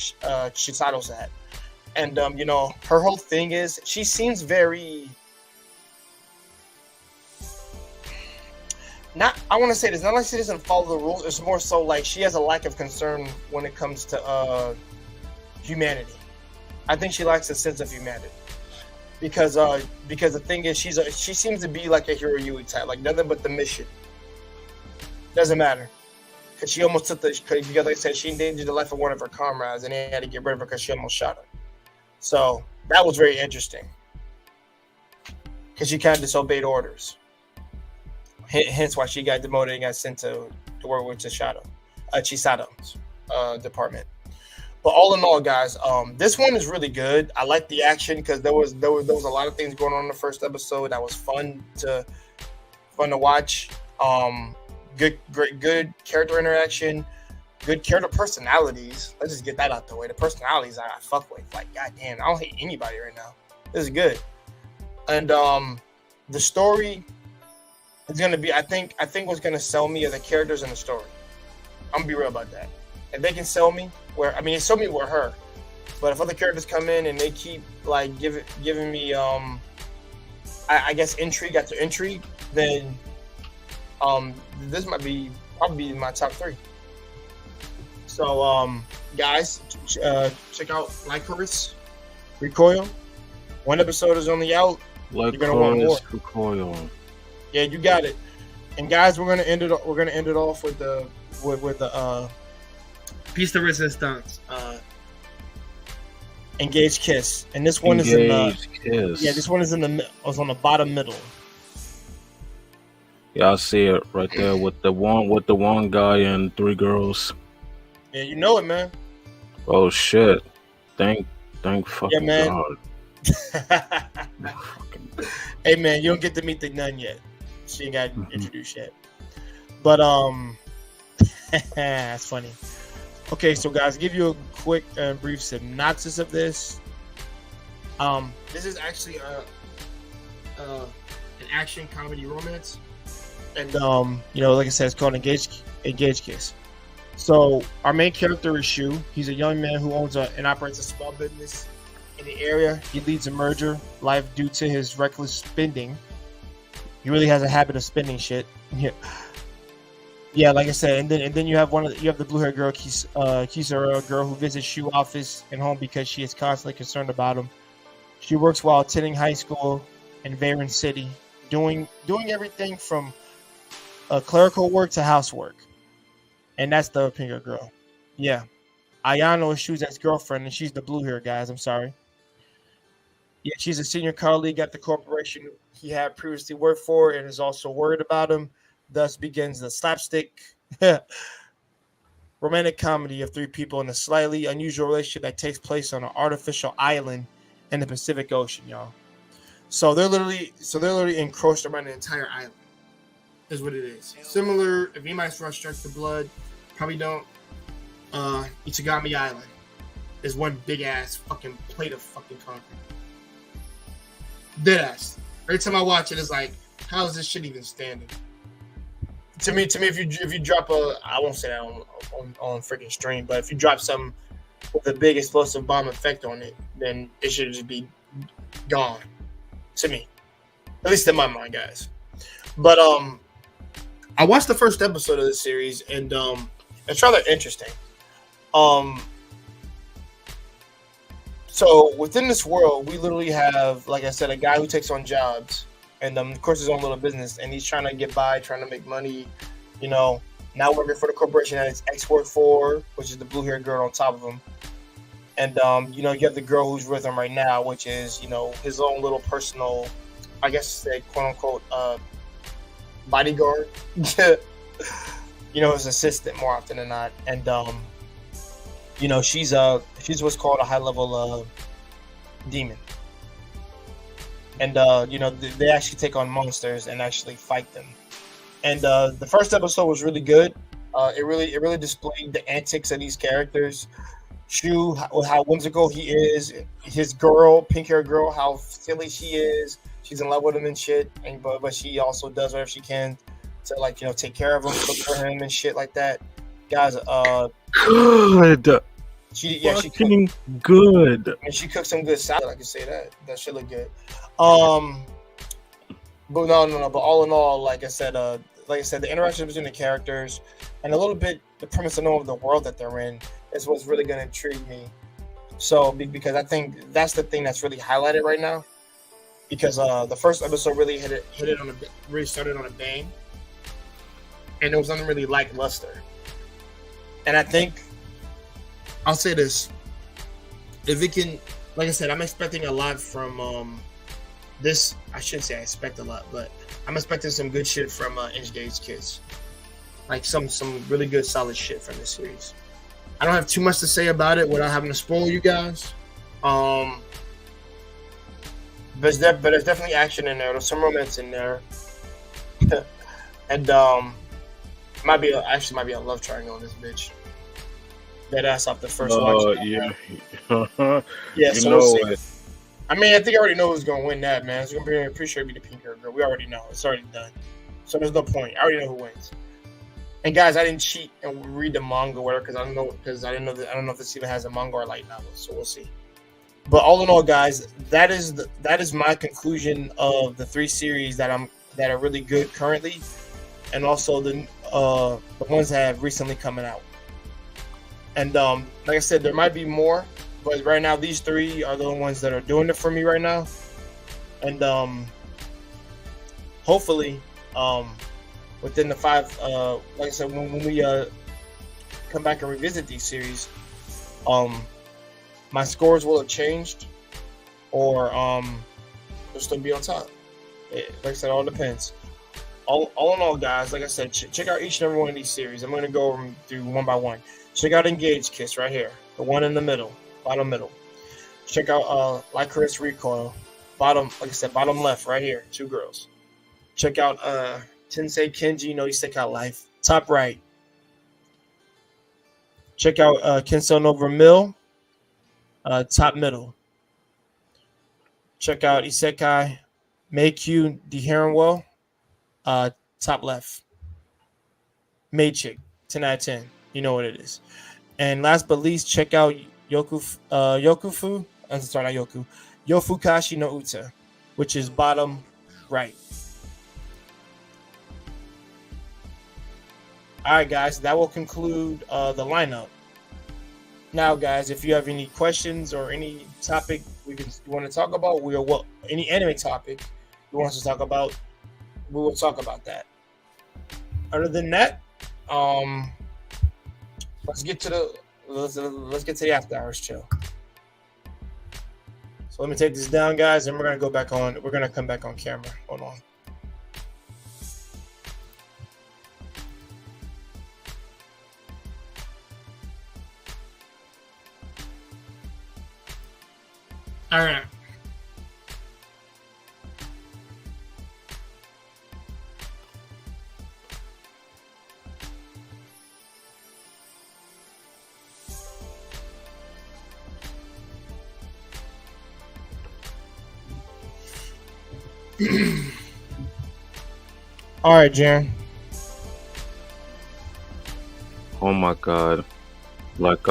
Chisato's at. And her whole thing is she seems very I want to say this, not like she doesn't follow the rules. It's more so like she has a lack of concern when it comes to humanity. I think she lacks a sense of humanity because the thing is she seems to be like a Hiro Yui type, like nothing but the mission. Doesn't matter. Because she almost took because like I said, she endangered the life of one of her comrades and they had to get rid of her because she almost shot her. So that was very interesting. Because she kind of disobeyed orders. Hence why she got demoted and got sent to work with Chisato's department. But all in all, guys, this one is really good. I like the action because there was a lot of things going on in the first episode that was fun to watch. Good character interaction, good character personalities. Let's just get that out the way. The personalities I fuck with. Like, goddamn, I don't hate anybody right now. This is good. And the story is gonna be. I think what's gonna sell me are the characters and the story. I'm gonna be real about that. If they can sell me, it sold me with her. But if other characters come in and they keep like giving me I guess intrigue after intrigue, then this might be probably my top 3. So guys, check out Lycoris Recoil. 1 episode is only out. You're gonna want more. Recoil. Yeah, you got it. And guys, we're gonna end it off with the piece de resistance, Engaged Kiss. And this one is in the this one is on the bottom middle. Yeah, I see it right there with the one guy and 3 girls. Yeah, you know it, man. Oh shit! Thank fucking God. Hey man, you don't get to meet the nun yet. She ain't got introduced yet. But that's funny. Okay, so guys, give you a quick brief synopsis of this. This is actually an action comedy romance, and like I said, it's called Engaged Engage Kiss. So our main character is Shu. He's a young man who owns and operates a small business in the area. He leads a merger life due to his reckless spending. He really has a habit of spending shit. Yeah, like I said, and then you have the blue haired girl, Kisara, a girl who visits Shu office and home because she is constantly concerned about him. She works while attending high school in Varen City, doing everything from clerical work to housework. And that's the pink hair girl. Yeah. Ayano is Shu's ex-girlfriend, and she's the blue hair, guys. I'm sorry. Yeah, she's a senior colleague at the corporation he had previously worked for and is also worried about him. Thus begins the slapstick romantic comedy of three people in a slightly unusual relationship that takes place on an artificial island in the Pacific Ocean, y'all. So they're literally encroached around the entire island. Is what it is. Similar, if anybody's from Strike the Blood, probably don't. Ichigami Island is one big ass fucking plate of fucking concrete. Dead ass. Every time I watch it, it's like, how is this shit even standing? To me, if you drop I won't say that on freaking stream, but if you drop something with a big explosive bomb effect on it, then it should just be gone. To me, at least in my mind, guys. But I watched the first episode of this series, and it's rather interesting. So within this world, we literally have, like I said, a guy who takes on jobs, and of course his own little business, and he's trying to get by, trying to make money, now working for the corporation that his ex worked for, which is the blue-haired girl on top of him. And you have the girl who's with him right now, which is his own little personal, I guess, quote unquote, bodyguard. His assistant more often than not. And she's what's called a high level demon. And they actually take on monsters and actually fight them. And the first episode was really good. It really displayed the antics of these characters. Shu, how whimsical he is. His girl, pink hair girl, how silly she is. She's in love with him and shit. But she also does whatever she can to take care of him, cook for him and shit like that. Guys, good. She good. And she cooks some good salad. I can say that. That shit look good. But no. But all in all, like I said, the interaction between the characters and a little bit the premise of the world that they're in is what's really going to intrigue me. So because I think that's the thing that's really highlighted right now. Because the first episode really really started on a bang, and it was nothing really lackluster. And I think I'll say this: if it can, like I said, I'm expecting a lot from this. I shouldn't say I expect a lot, but I'm expecting some good shit from Engage Kiss, like some really good solid shit from this series. I don't have too much to say about it without having to spoil you guys. But there's definitely action in there. There's some romance in there, and might be a love triangle in this bitch. That ass off the first watch. Yeah. Yeah. So we'll see. I mean, I think I already know who's gonna win that, man. It's gonna be pretty sure it'll be the pink hair girl. We already know. It's already done. So there's no point. I already know who wins. And guys, I didn't cheat and read the manga or whatever because I don't know if this even has a manga or light novel. So we'll see. But all in all, guys, that is my conclusion of the 3 series that are really good currently, and also the ones that have recently coming out. And like I said, there might be more, but right now these 3 are the ones that are doing it for me right now. And hopefully, within the 5, like I said, when we come back and revisit these series, my scores will have changed, or they'll still be on top. Like I said, it all depends. All in all, guys, like I said, check out each and every one of these series. I'm going to go through one by one. Check out Engage Kiss right here, the one in the middle, bottom middle. Check out Lycoris Recoil, bottom, like I said, bottom left right here, 2 girls. Check out Tensei Kenji no Isekai Life, top right. Check out Kenso no Vermil, top middle. Check out Isekai Meikyu de Heronwell, top left. Maid Chick, 10 out of 10. You know what it is. And last but least, check out Yofukashi no Uta, which is bottom right. All right, guys, that will conclude the lineup. Now, guys, if you have any questions or any topic you want to talk about, any anime topic you want us to talk about, we will talk about that. Other than that, let's get to the after hours chill. So let me take this down, guys, and we're gonna go back on. We're gonna come back on camera. Hold on. All right. All right, Jan. Oh my god. Like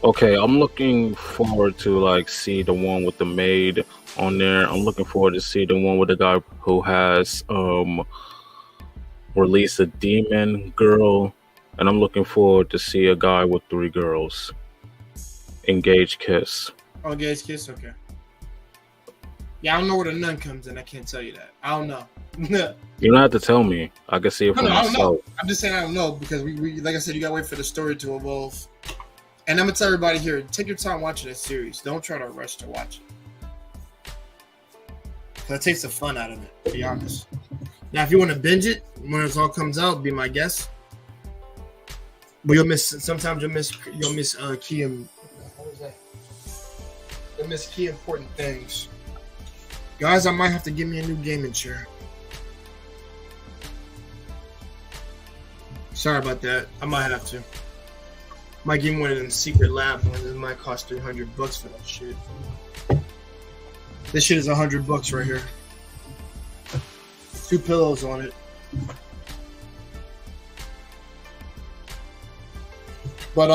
okay, I'm looking forward to like see the one with the maid on there. I'm looking forward to see the one with the guy who has released a demon girl, and I'm looking forward to see a guy with 3 girls. Engaged kiss. Oh, engaged kiss, okay. Yeah, I don't know where the nun comes in. I can't tell you that. I don't know. You don't have to tell me. I can see it for myself. I don't know. I'm just saying I don't know because we like I said, you gotta wait for the story to evolve. And I'm gonna tell everybody here: take your time watching this series. Don't try to rush to watch it. Cause it takes the fun out of it. To be honest. Now, if you want to binge it when it all comes out, be my guest. But you'll miss. Sometimes you'll miss key. What was that? You'll miss key important things. Guys, I might have to give me a new gaming chair. Sorry about that. I might have to. Might give me one of them secret lab ones. It might cost $300 for that shit. This shit is $100 right here. 2 pillows on it. But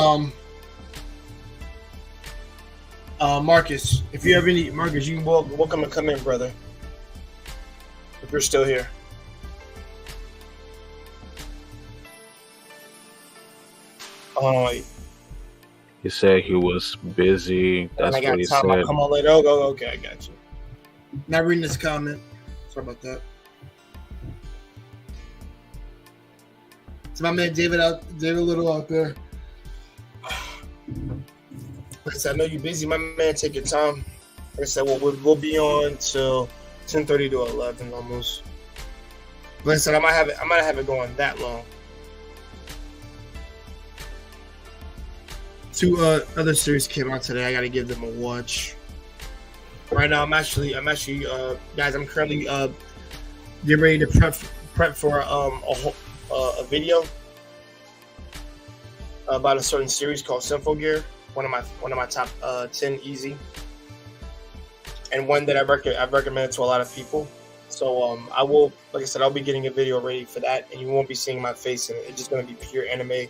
Marcus, if you have any, Marcus, you welcome to come in, brother. If you're still here. He said he was busy. That's what he said. I'll come on later. Oh, okay, I got you. Not reading this comment. Sorry about that. It's my man David Little out there. Like I said, I know you're busy, my man. Take your time. Like I said, we'll be on till 10:30 to 11 almost. Like I said, I might have it going that long. 2 other series came out today. I got to give them a watch. Right now, I'm actually, guys. I'm currently getting ready to prep for a video about a certain series called Symphogear. One of my top 10 easy, and one that I've recommended to a lot of people. So I will, like I said, I'll be getting a video ready for that, and you won't be seeing my face, and it's just going to be pure anime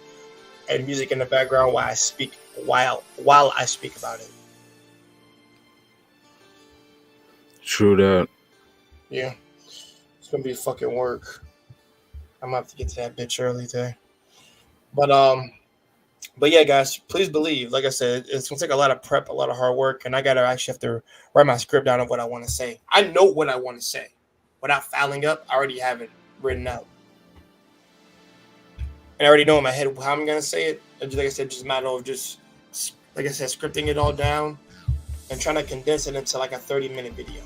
and music in the background while I speak about it. True that. Yeah, it's gonna be fucking work. I'm gonna have to get to that bitch early today. But yeah, guys, please believe. Like I said, it's gonna take a lot of prep, a lot of hard work, and I gotta actually have to write my script down of what I want to say. I know what I want to say without fouling up. I already have it written out. And I already know in my head how I'm going to say it. Like I said, just a matter of just, like I said, scripting it all down and trying to condense it into like a 30-minute video.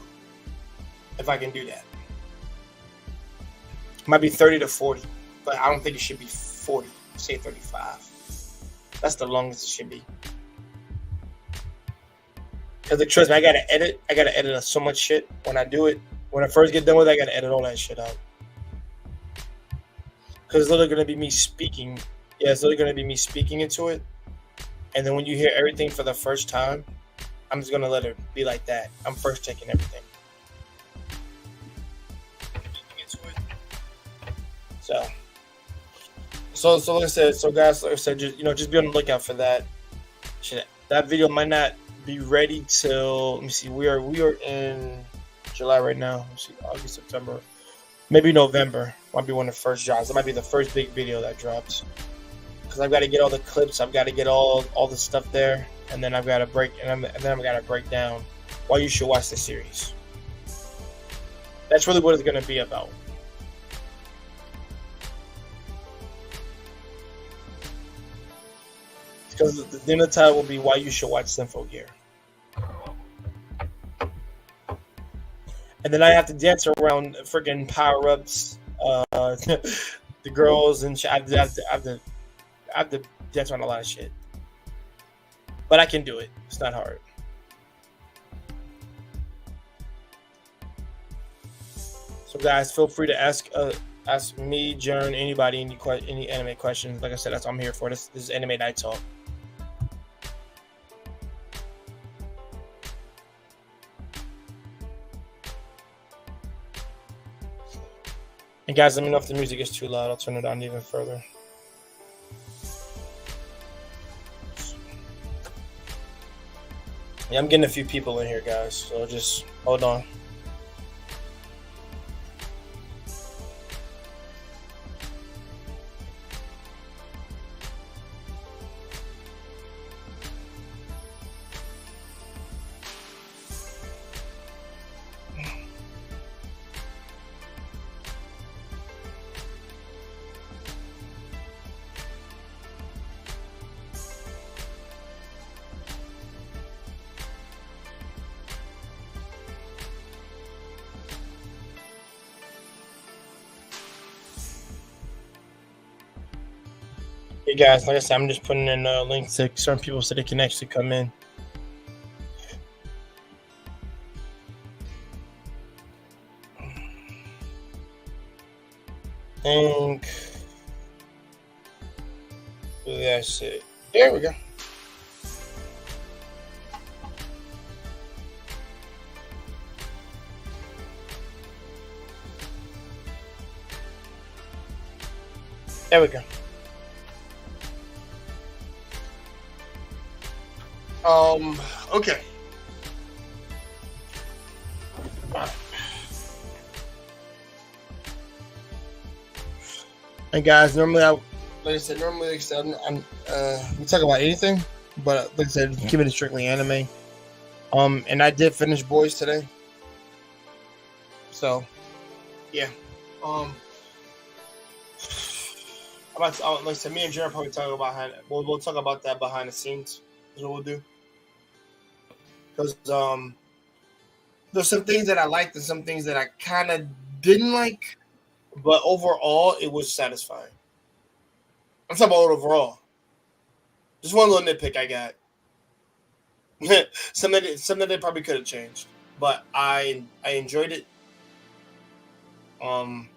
If I can do that. It might be 30 to 40, but I don't think it should be 40. Say 35. That's the longest it should be. Because trust me, I got to edit so much shit when I do it. When I first get done with it, I got to edit all that shit out. Because it's literally going to be me speaking. Yeah, it's literally going to be me speaking into it. And then when you hear everything for the first time, I'm just going to let it be like that. I'm first checking everything. So So like I said, so guys, like I said, just be on the lookout for that. That video might not be ready till, let me see, we are in July right now. Let me see, August, September, maybe November might be one of the first drops. It might be the first big video that drops, because I've got to get all the clips, I've got to get all the stuff there, and then I've got to break down why you should watch the series. That's really what it's going to be about. Because the dinner title will be why you should watch Symphogear. And then I have to dance around freaking power-ups, the girls, and I have to dance around a lot of shit. But I can do it. It's not hard. So guys, feel free to ask me, Jern, anybody, any anime questions. Like I said, that's what I'm here for. This is Anime Night Talk. And guys, let me know if the music is too loud. I'll turn it down even further. Yeah, I'm getting a few people in here, guys. So just hold on. Hey guys, like I said, I'm just putting in a link to certain people so they can actually come in. And that's it. There we go. There we go. Okay. And guys, normally we talk about anything, but like I said, keeping it strictly anime. And I did finish Boys today. So, yeah. Like I said, me and Jared probably talk about we'll talk about that behind the scenes. Is what we'll do. Because there's some things that I liked and some things that I kind of didn't like, but overall it was satisfying. I'm talking about overall. Just one little nitpick I got. Something that they probably could have changed, but I enjoyed it. One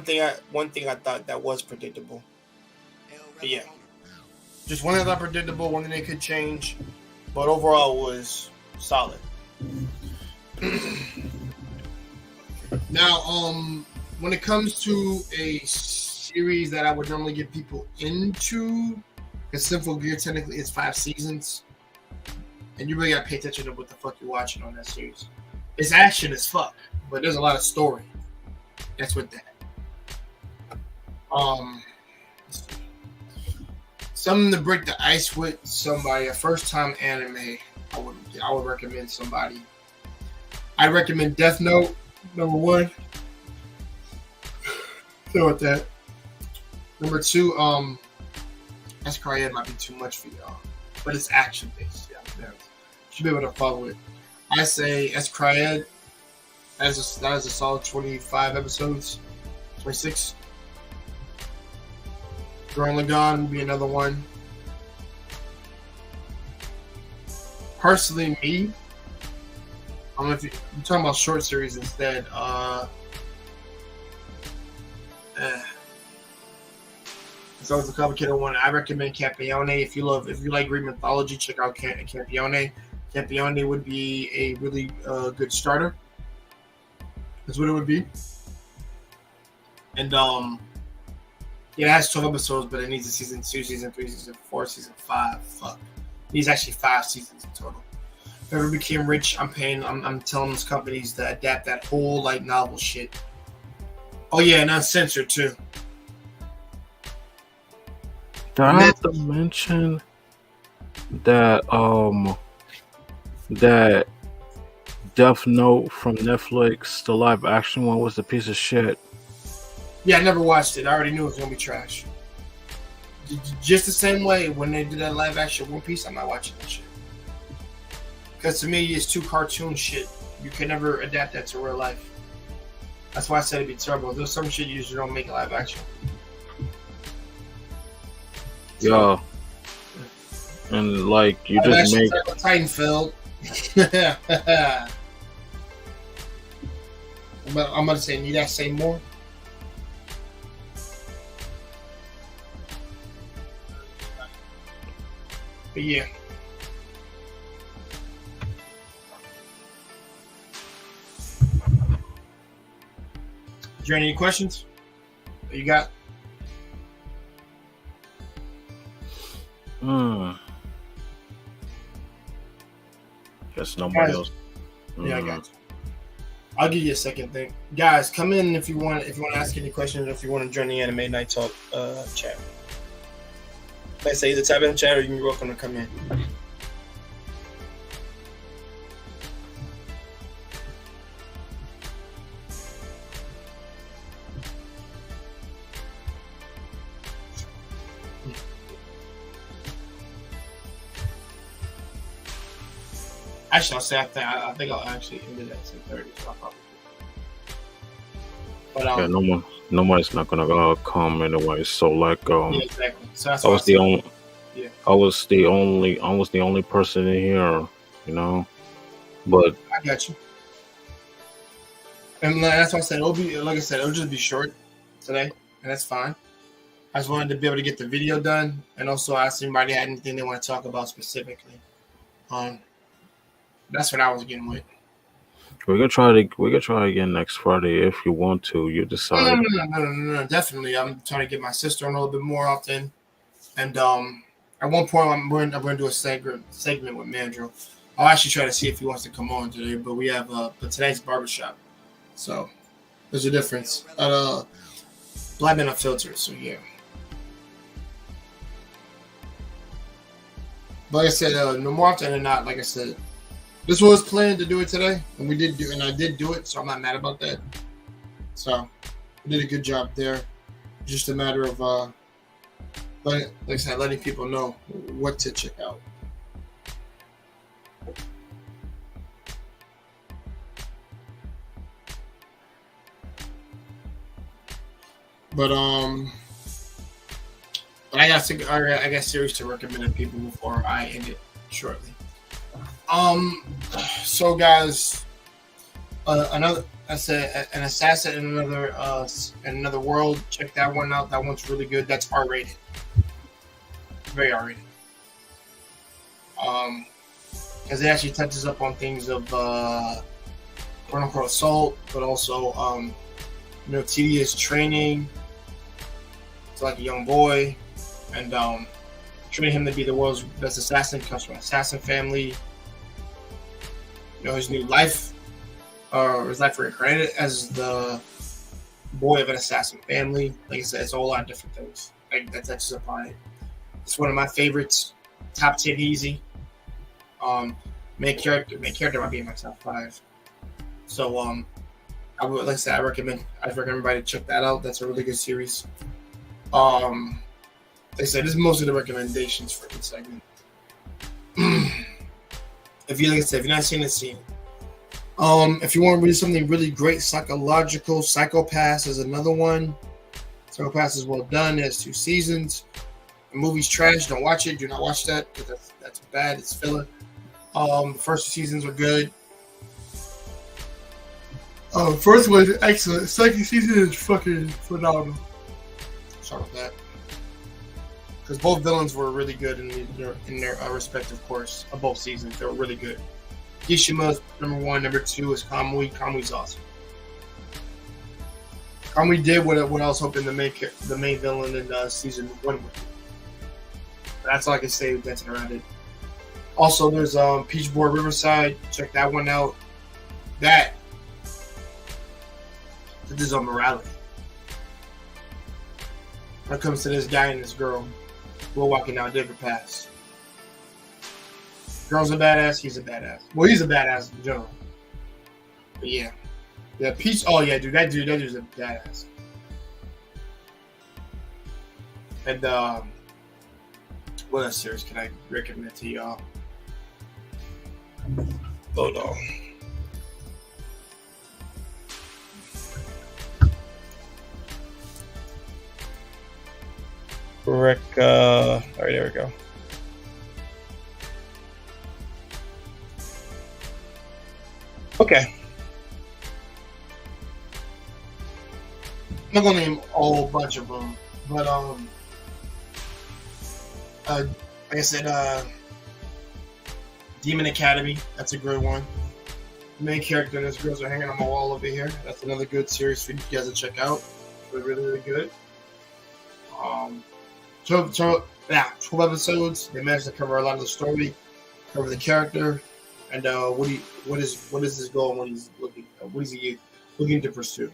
thing I thought that was predictable. But yeah, just one thing I thought predictable. One thing they could change, but overall it was solid. Now, when it comes to a series that I would normally get people into, because Symphogear technically is 5 seasons, and you really gotta pay attention to what the fuck you're watching on that series. It's action as fuck, but there's a lot of story. That's with that. Something to break the ice with somebody, a first time anime. I would recommend somebody. I recommend Death Note, number 1. Go with that. Number 2, S. Cryad might be too much for y'all, but it's action based. Yeah, should be able to follow it. I say S. Cryad. That is a solid 25 episodes, 26. Gurren Lagann will be another one. Personally, me, I don't know if you're talking about short series instead. It's always a complicated one. I recommend Campione. If you like Greek mythology, check out Campione. Campione would be a really good starter. That's what it would be. And Yeah, it has 12 episodes, but it needs a season 2, season 3, season 4, season 5. Fuck. It needs actually 5 seasons in total. If I ever became rich, I'm telling those companies to adapt that whole like novel shit. Oh yeah, and uncensored too. Did I have to mention that that Death Note from Netflix, the live action one, was a piece of shit? Yeah, I never watched it. I already knew it was gonna be trash. Just the same way when they did that live action One Piece, I'm not watching that shit. Because to me, it's too cartoon shit. You can never adapt that to real life. That's why I said it'd be terrible. There's some shit you usually don't make live action. Yeah. And like you just make Titanfeld. I'm gonna say, need I say more? But yeah. Is there any questions that you got? Guess nobody else. Yeah, I got you. I'll give you a second thing. Guys, come in if you want to ask any questions or if you want to join the Anime Night Talk chat. Like I say, either type in the chat or you can be welcome to come in. Actually, I'll say I think I'll actually end it at 10:30. So I'll probably do it. But yeah, nobody's not gonna come anyway. So like yeah, exactly. So that's I was the only. Yeah. I was the only person in here, you know. But I got you. And that's why I said it'll be, like I said, it'll just be short today, and that's fine. I just wanted to be able to get the video done, and also ask anybody had anything they want to talk about specifically. That's what I was getting with. we can try again next Friday if you want to. You decide. No, definitely. I'm trying to get my sister on a little bit more often, and at one point I'm going to do a segment with Mandrill. I'll actually try to see if he wants to come on today, but we have but today's barbershop, so there's a difference. Black Men Unfiltered, so yeah. But like I said, no more often than not, like I said, this was planned to do it today, and I did do it, so I'm not mad about that. So we did a good job there. Just a matter of, like I said, letting people know what to check out. But I got series to recommend to people before I end it shortly. So guys, an assassin in another world. Check that one out. That one's really good. That's R-rated, very R-rated. Because it actually touches up on things of quote unquote assault, but also tedious training. It's like a young boy, and training him to be the world's best assassin. Comes from an assassin family. His new life, his life reincarnated as the boy of an assassin family. Like I said, it's a whole lot of different things that touches upon it. It's one of my favorites. Top 10 easy. Main character might be in my top 5. So I would, like I said, I recommend everybody to check that out. That's a really good series. Like I said, this is mostly the recommendations for this segment. If you're not seeing it, see it. If you want to read something really great, psychological, Psycho-Pass is another one. Psycho-Pass is well done. It has 2 seasons. The movie's trash. Don't watch it. Do not watch that because that's bad. It's filler. The first 2 seasons are good. First one is excellent. Second season is fucking phenomenal. Sorry about that. Because both villains were really good in their respective course of both seasons. They were really good. Kishima's number 1. Number 2 is Kamui. Kamui's awesome. We did what I was hoping the main villain in season 1 would do. That's all I can say dancing around it. Also, there's Peach Boy Riverside. Check that one out. This is on morality. When it comes to this guy and this girl, we're walking down different paths. Girl's a badass, he's a badass. Well, he's a badass in general. But yeah. Peach. Oh yeah, dude. That dude's a badass. And what other series can I recommend to y'all? Hold on. All right, there we go. Okay. I'm not gonna name a whole bunch of them, but like I said, Demon Academy, that's a good one. The main character and his girls are hanging on my wall over here. That's another good series for you guys to check out. They're really, really good. 12 episodes. They managed to cover a lot of the story, cover the character, and what is his goal and what is he looking to pursue.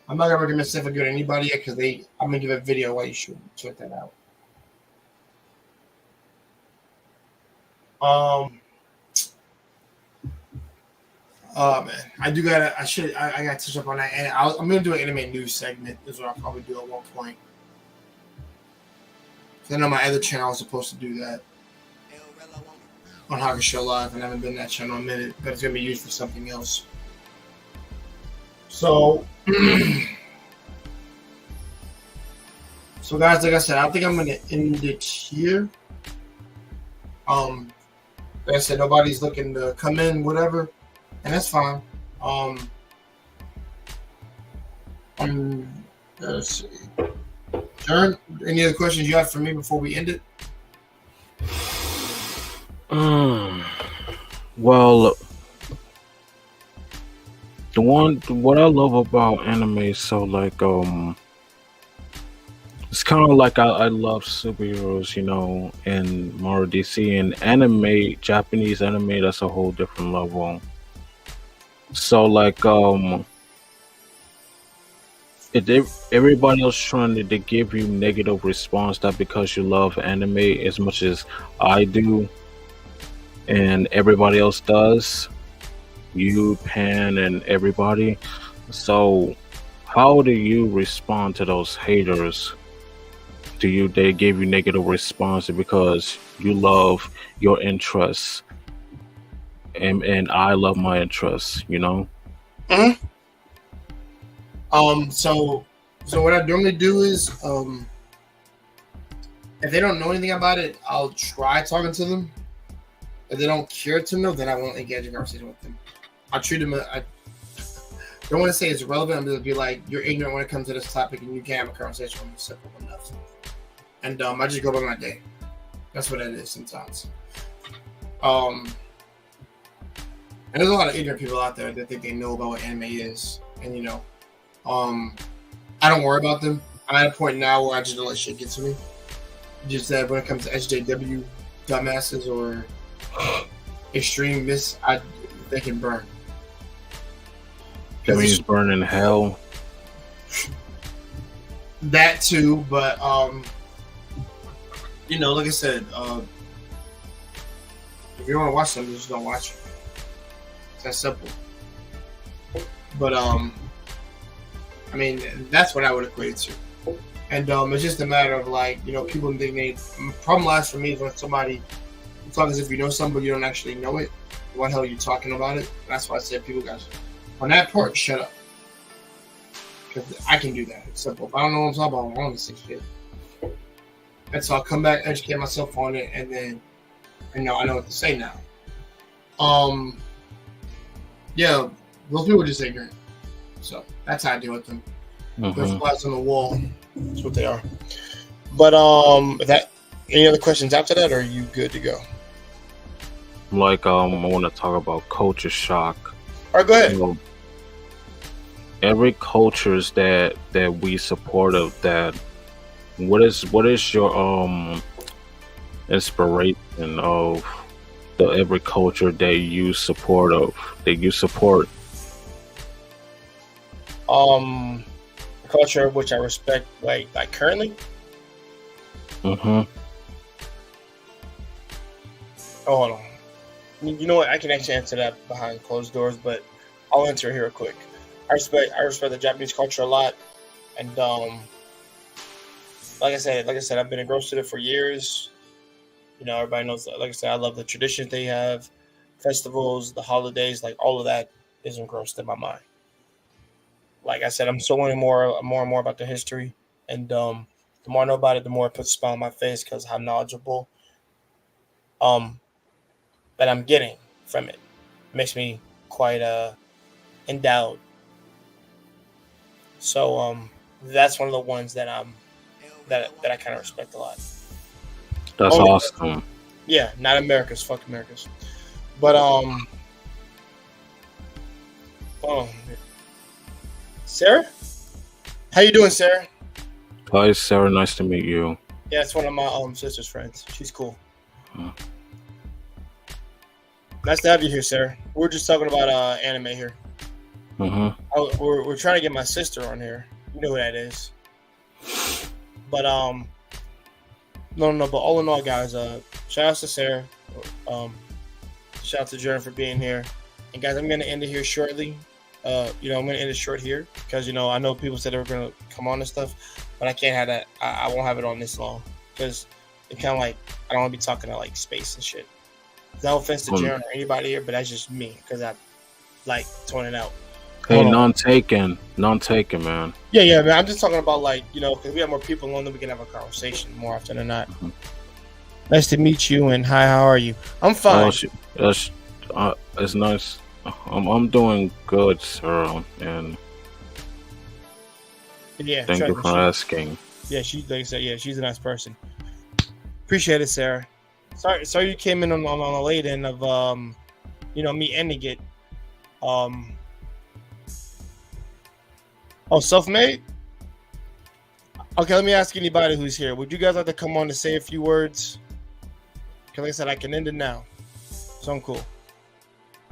I'm not gonna recommend Stephen Good to anybody yet because I'm gonna give a video why you should check that out. Oh man, I gotta touch up on that. And I'm gonna do an anime news segment. Is what I'll probably do at one point. I know my other channel was supposed to do that on Hakusho Live, and I haven't been that channel in a minute, but it's gonna be used for something else. So, guys, like I said, I think I'm gonna end it here. Like I said, nobody's looking to come in, whatever, and that's fine. Let's see. Jern, any other questions you have for me before we end it? Well, what I love about anime, so like it's kind of like I love superheroes, you know, and Marvel, DC, and anime, Japanese anime. That's a whole different level. So like if everybody else trying to give you negative response that because you love anime as much as I do, and everybody else does, you, Pan, and everybody. So how do you respond to those haters? They give you negative response because you love your interests and I love my interests, you know? Mm-hmm. So what I normally do is if they don't know anything about it, I'll try talking to them. If they don't care to know, then I won't engage in conversation with them. I'll treat them. I don't want to say it's relevant. I'm going to be like, you're ignorant when it comes to this topic, and you can't have a conversation with me. Simple enough. And I just go by my day. That's what it is sometimes. And there's a lot of ignorant people out there that think they know about what anime is, and you know, I don't worry about them. I'm at a point now where I just don't let shit get to me. Just that when it comes to SJW dumbasses or extremists, they can burn. That means burn in hell. That too, but you know, like I said, if you don't want to watch them, just don't watch them. It's that simple. But I mean, that's what I would equate it to. And it's just a matter of like, you know, people think problem lies for me is when somebody talk as if you know something, but you don't actually know it. What the hell are you talking about it? That's why I said people guys on that part, shut up. Because I can do that. It's simple. If I don't know what I'm talking about, I'm on the 6 feet. And so I'll come back, educate myself on it, and then I know what to say now. Yeah, those people are just ignorant. So that's how I deal with them. Those flies on the wall. That's what they are. But any other questions after that, or are you good to go? Like I want to talk about culture shock. All right, go ahead. You know, every cultures that we support of that. What is your inspiration of the every culture that you support of that you support? The culture which I respect, like currently. Mm-hmm. Oh, hold on. You know what? I can actually answer that behind closed doors, but I'll answer it here real quick. I respect the Japanese culture a lot, and like I said, I've been engrossed in it for years. You know, everybody knows that. Like I said, I love the traditions they have, festivals, the holidays, like all of that is engrossed in my mind. Like I said, I'm so learning more and more about the history, and the more I know about it, the more it puts a smile on my face because how knowledgeable um that I'm getting from it. It makes me quite endowed. So that's one of the ones that I kind of respect a lot. That's Oh awesome. yeah, not America's, fuck America's, but oh, Sarah, how you doing, Sarah? Hi, Sarah. Nice to meet you. Yeah, it's one of my sister's friends. She's cool. Mm. Nice to have you here, Sarah. We're just talking about anime here. Mm-hmm. We're trying to get my sister on here. You know who that is. But no. But all in all, guys, shout out to Sarah. Um, shout out to Jaron for being here. And guys, I'm gonna end it here shortly. I'm gonna end it short here because I know people said they were gonna come on and stuff, but I can't have that. I won't have it on this long because it kind of like I don't want to be talking about like space and shit. No offense to Jaron or anybody here, but that's just me because I like toning out. Hey, none taken, man. Yeah, man. I'm just talking about because we have more people on, then we can have a conversation more often than not. Mhm. Nice to meet you, and hi, how are you? I'm fine. It's nice. I'm doing good, sir, and Yeah, thank you for asking. Yeah, like I said, yeah, she's a nice person. Appreciate it, Sarah. Sorry you came in on a late end of me ending it. Self-made. Okay, let me ask anybody who's here. Would you guys like to come on to say a few words? Because like I said, I can end it now. So I'm cool.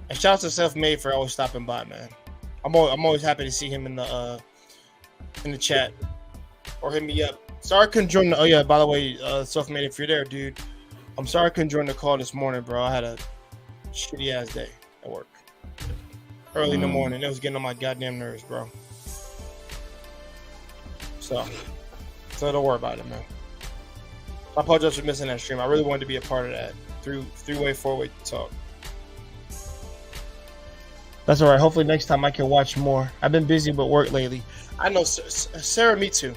And shout out to Self-Made for always stopping by, man. I'm always happy to see him in the chat or hit me up. Sorry I couldn't join the. Oh yeah, by the way, Self-Made, if you're there, dude, I'm sorry I couldn't join the call this morning, bro. I had a shitty ass day at work. Early in the morning, it was getting on my goddamn nerves, bro. So don't worry about it, man. I apologize for missing that stream. I really wanted to be a part of that three-way, four-way talk. That's all right. Hopefully next time I can watch more. I've been busy with work lately. I know, Sarah. Me too.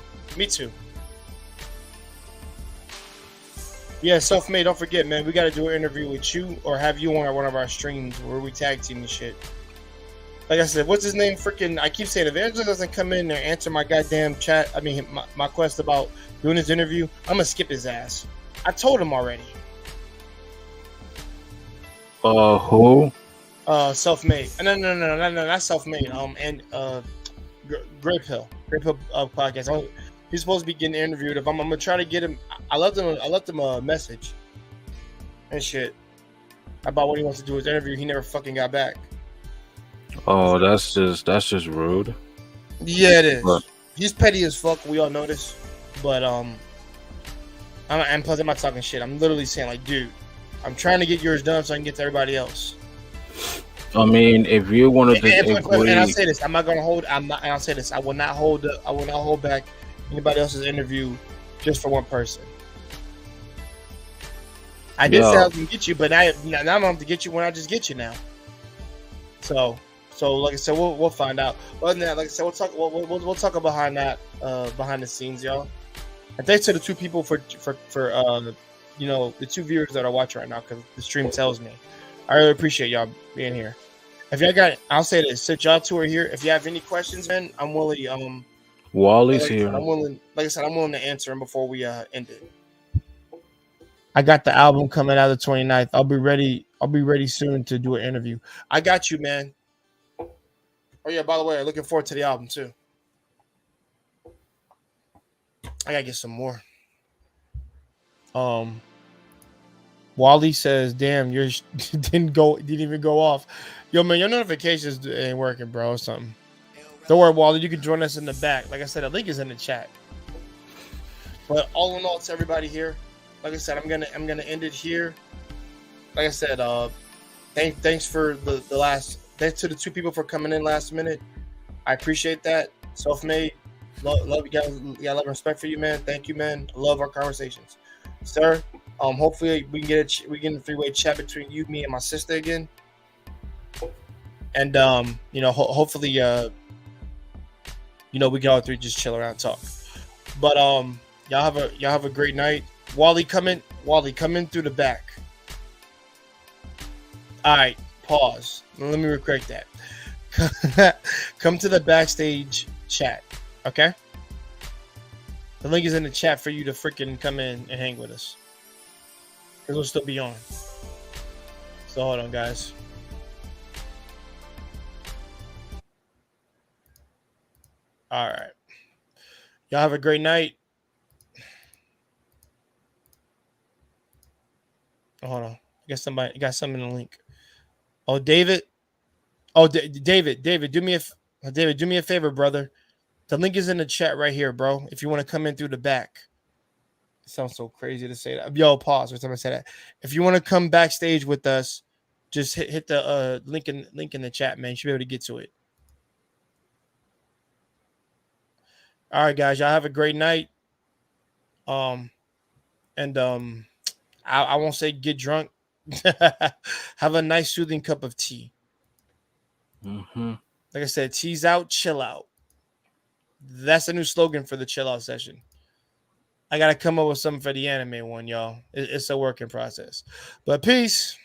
Yeah, Self-Made. Don't forget, man. We got to do an interview with you or have you on one of our streams where we tag team and shit. Like I said, what's his name? Freaking, I keep saying Evangelist doesn't come in and answer my goddamn chat. I mean, my quest about doing his interview. I'm gonna skip his ass. I told him already. Who? Self-Made. No, not Self-Made. And Grape Hill podcast. He's supposed to be getting interviewed. If I'm gonna try to get him, I left him a message and shit about what he wants to do his interview. He never fucking got back. Oh, that's just rude. Yeah, it is. But he's petty as fuck. We all know this. But and plus I'm not talking shit. I'm literally saying like, dude, I'm trying to get yours done so I can get to everybody else. I mean, if you want to and I'll say this, I'll say this, I will not hold back anybody else's interview just for one person. I did say I was gonna get you, but now I don't have to get you when I just get you now. So like I said, we'll find out. Other than that, like I said, we'll talk behind that behind the scenes, y'all. And thanks to the two people for the two viewers that are watching right now because the stream tells me. I really appreciate y'all being here. If y'all I'll say this, since y'all two are here, if you have any questions, man, I'm willing. Wally's here. I'm willing to answer them before we end it. I got the album coming out the 29th. I'll be ready soon to do an interview. I got you, man. Oh yeah, by the way, looking forward to the album too. I gotta get some more. Wally says, "Damn, yours didn't even go off." Yo, man, your notifications ain't working, bro. Or something. Don't worry, Wally. You can join us in the back. Like I said, the link is in the chat. But all in all, to everybody here, like I said, I'm gonna end it here. Like I said, thanks for the last. Thanks to the 2 people for coming in last minute. I appreciate that. Self-made, love you guys. Yeah, love and respect for you, man. Thank you, man. I love our conversations, sir. Hopefully we can get a 3-way chat between you, me, and my sister again. And hopefully we can all 3 just chill around and talk. But y'all have a great night. Wally, come in through the back. All right, pause. Let me recorrect that. Come to the backstage chat, okay? The link is in the chat for you to freaking come in and hang with us. Because we'll still be on. So hold on, guys. All right. Y'all have a great night. Oh, hold on. I guess somebody got something in the link. Oh, David. Oh, David, do me a favor, brother. The link is in the chat right here, bro. If you want to come in through the back. It sounds so crazy to say that. Yo, pause every time I say that. If you want to come backstage with us, just hit the link in the chat, man. You should be able to get to it. All right, guys. Y'all have a great night. I won't say get drunk. Have a nice soothing cup of tea. Mm-hmm. Like I said, tea's out, chill out. That's the new slogan for the chill out session. I gotta come up with something for the anime one, y'all. It's a working process. But peace.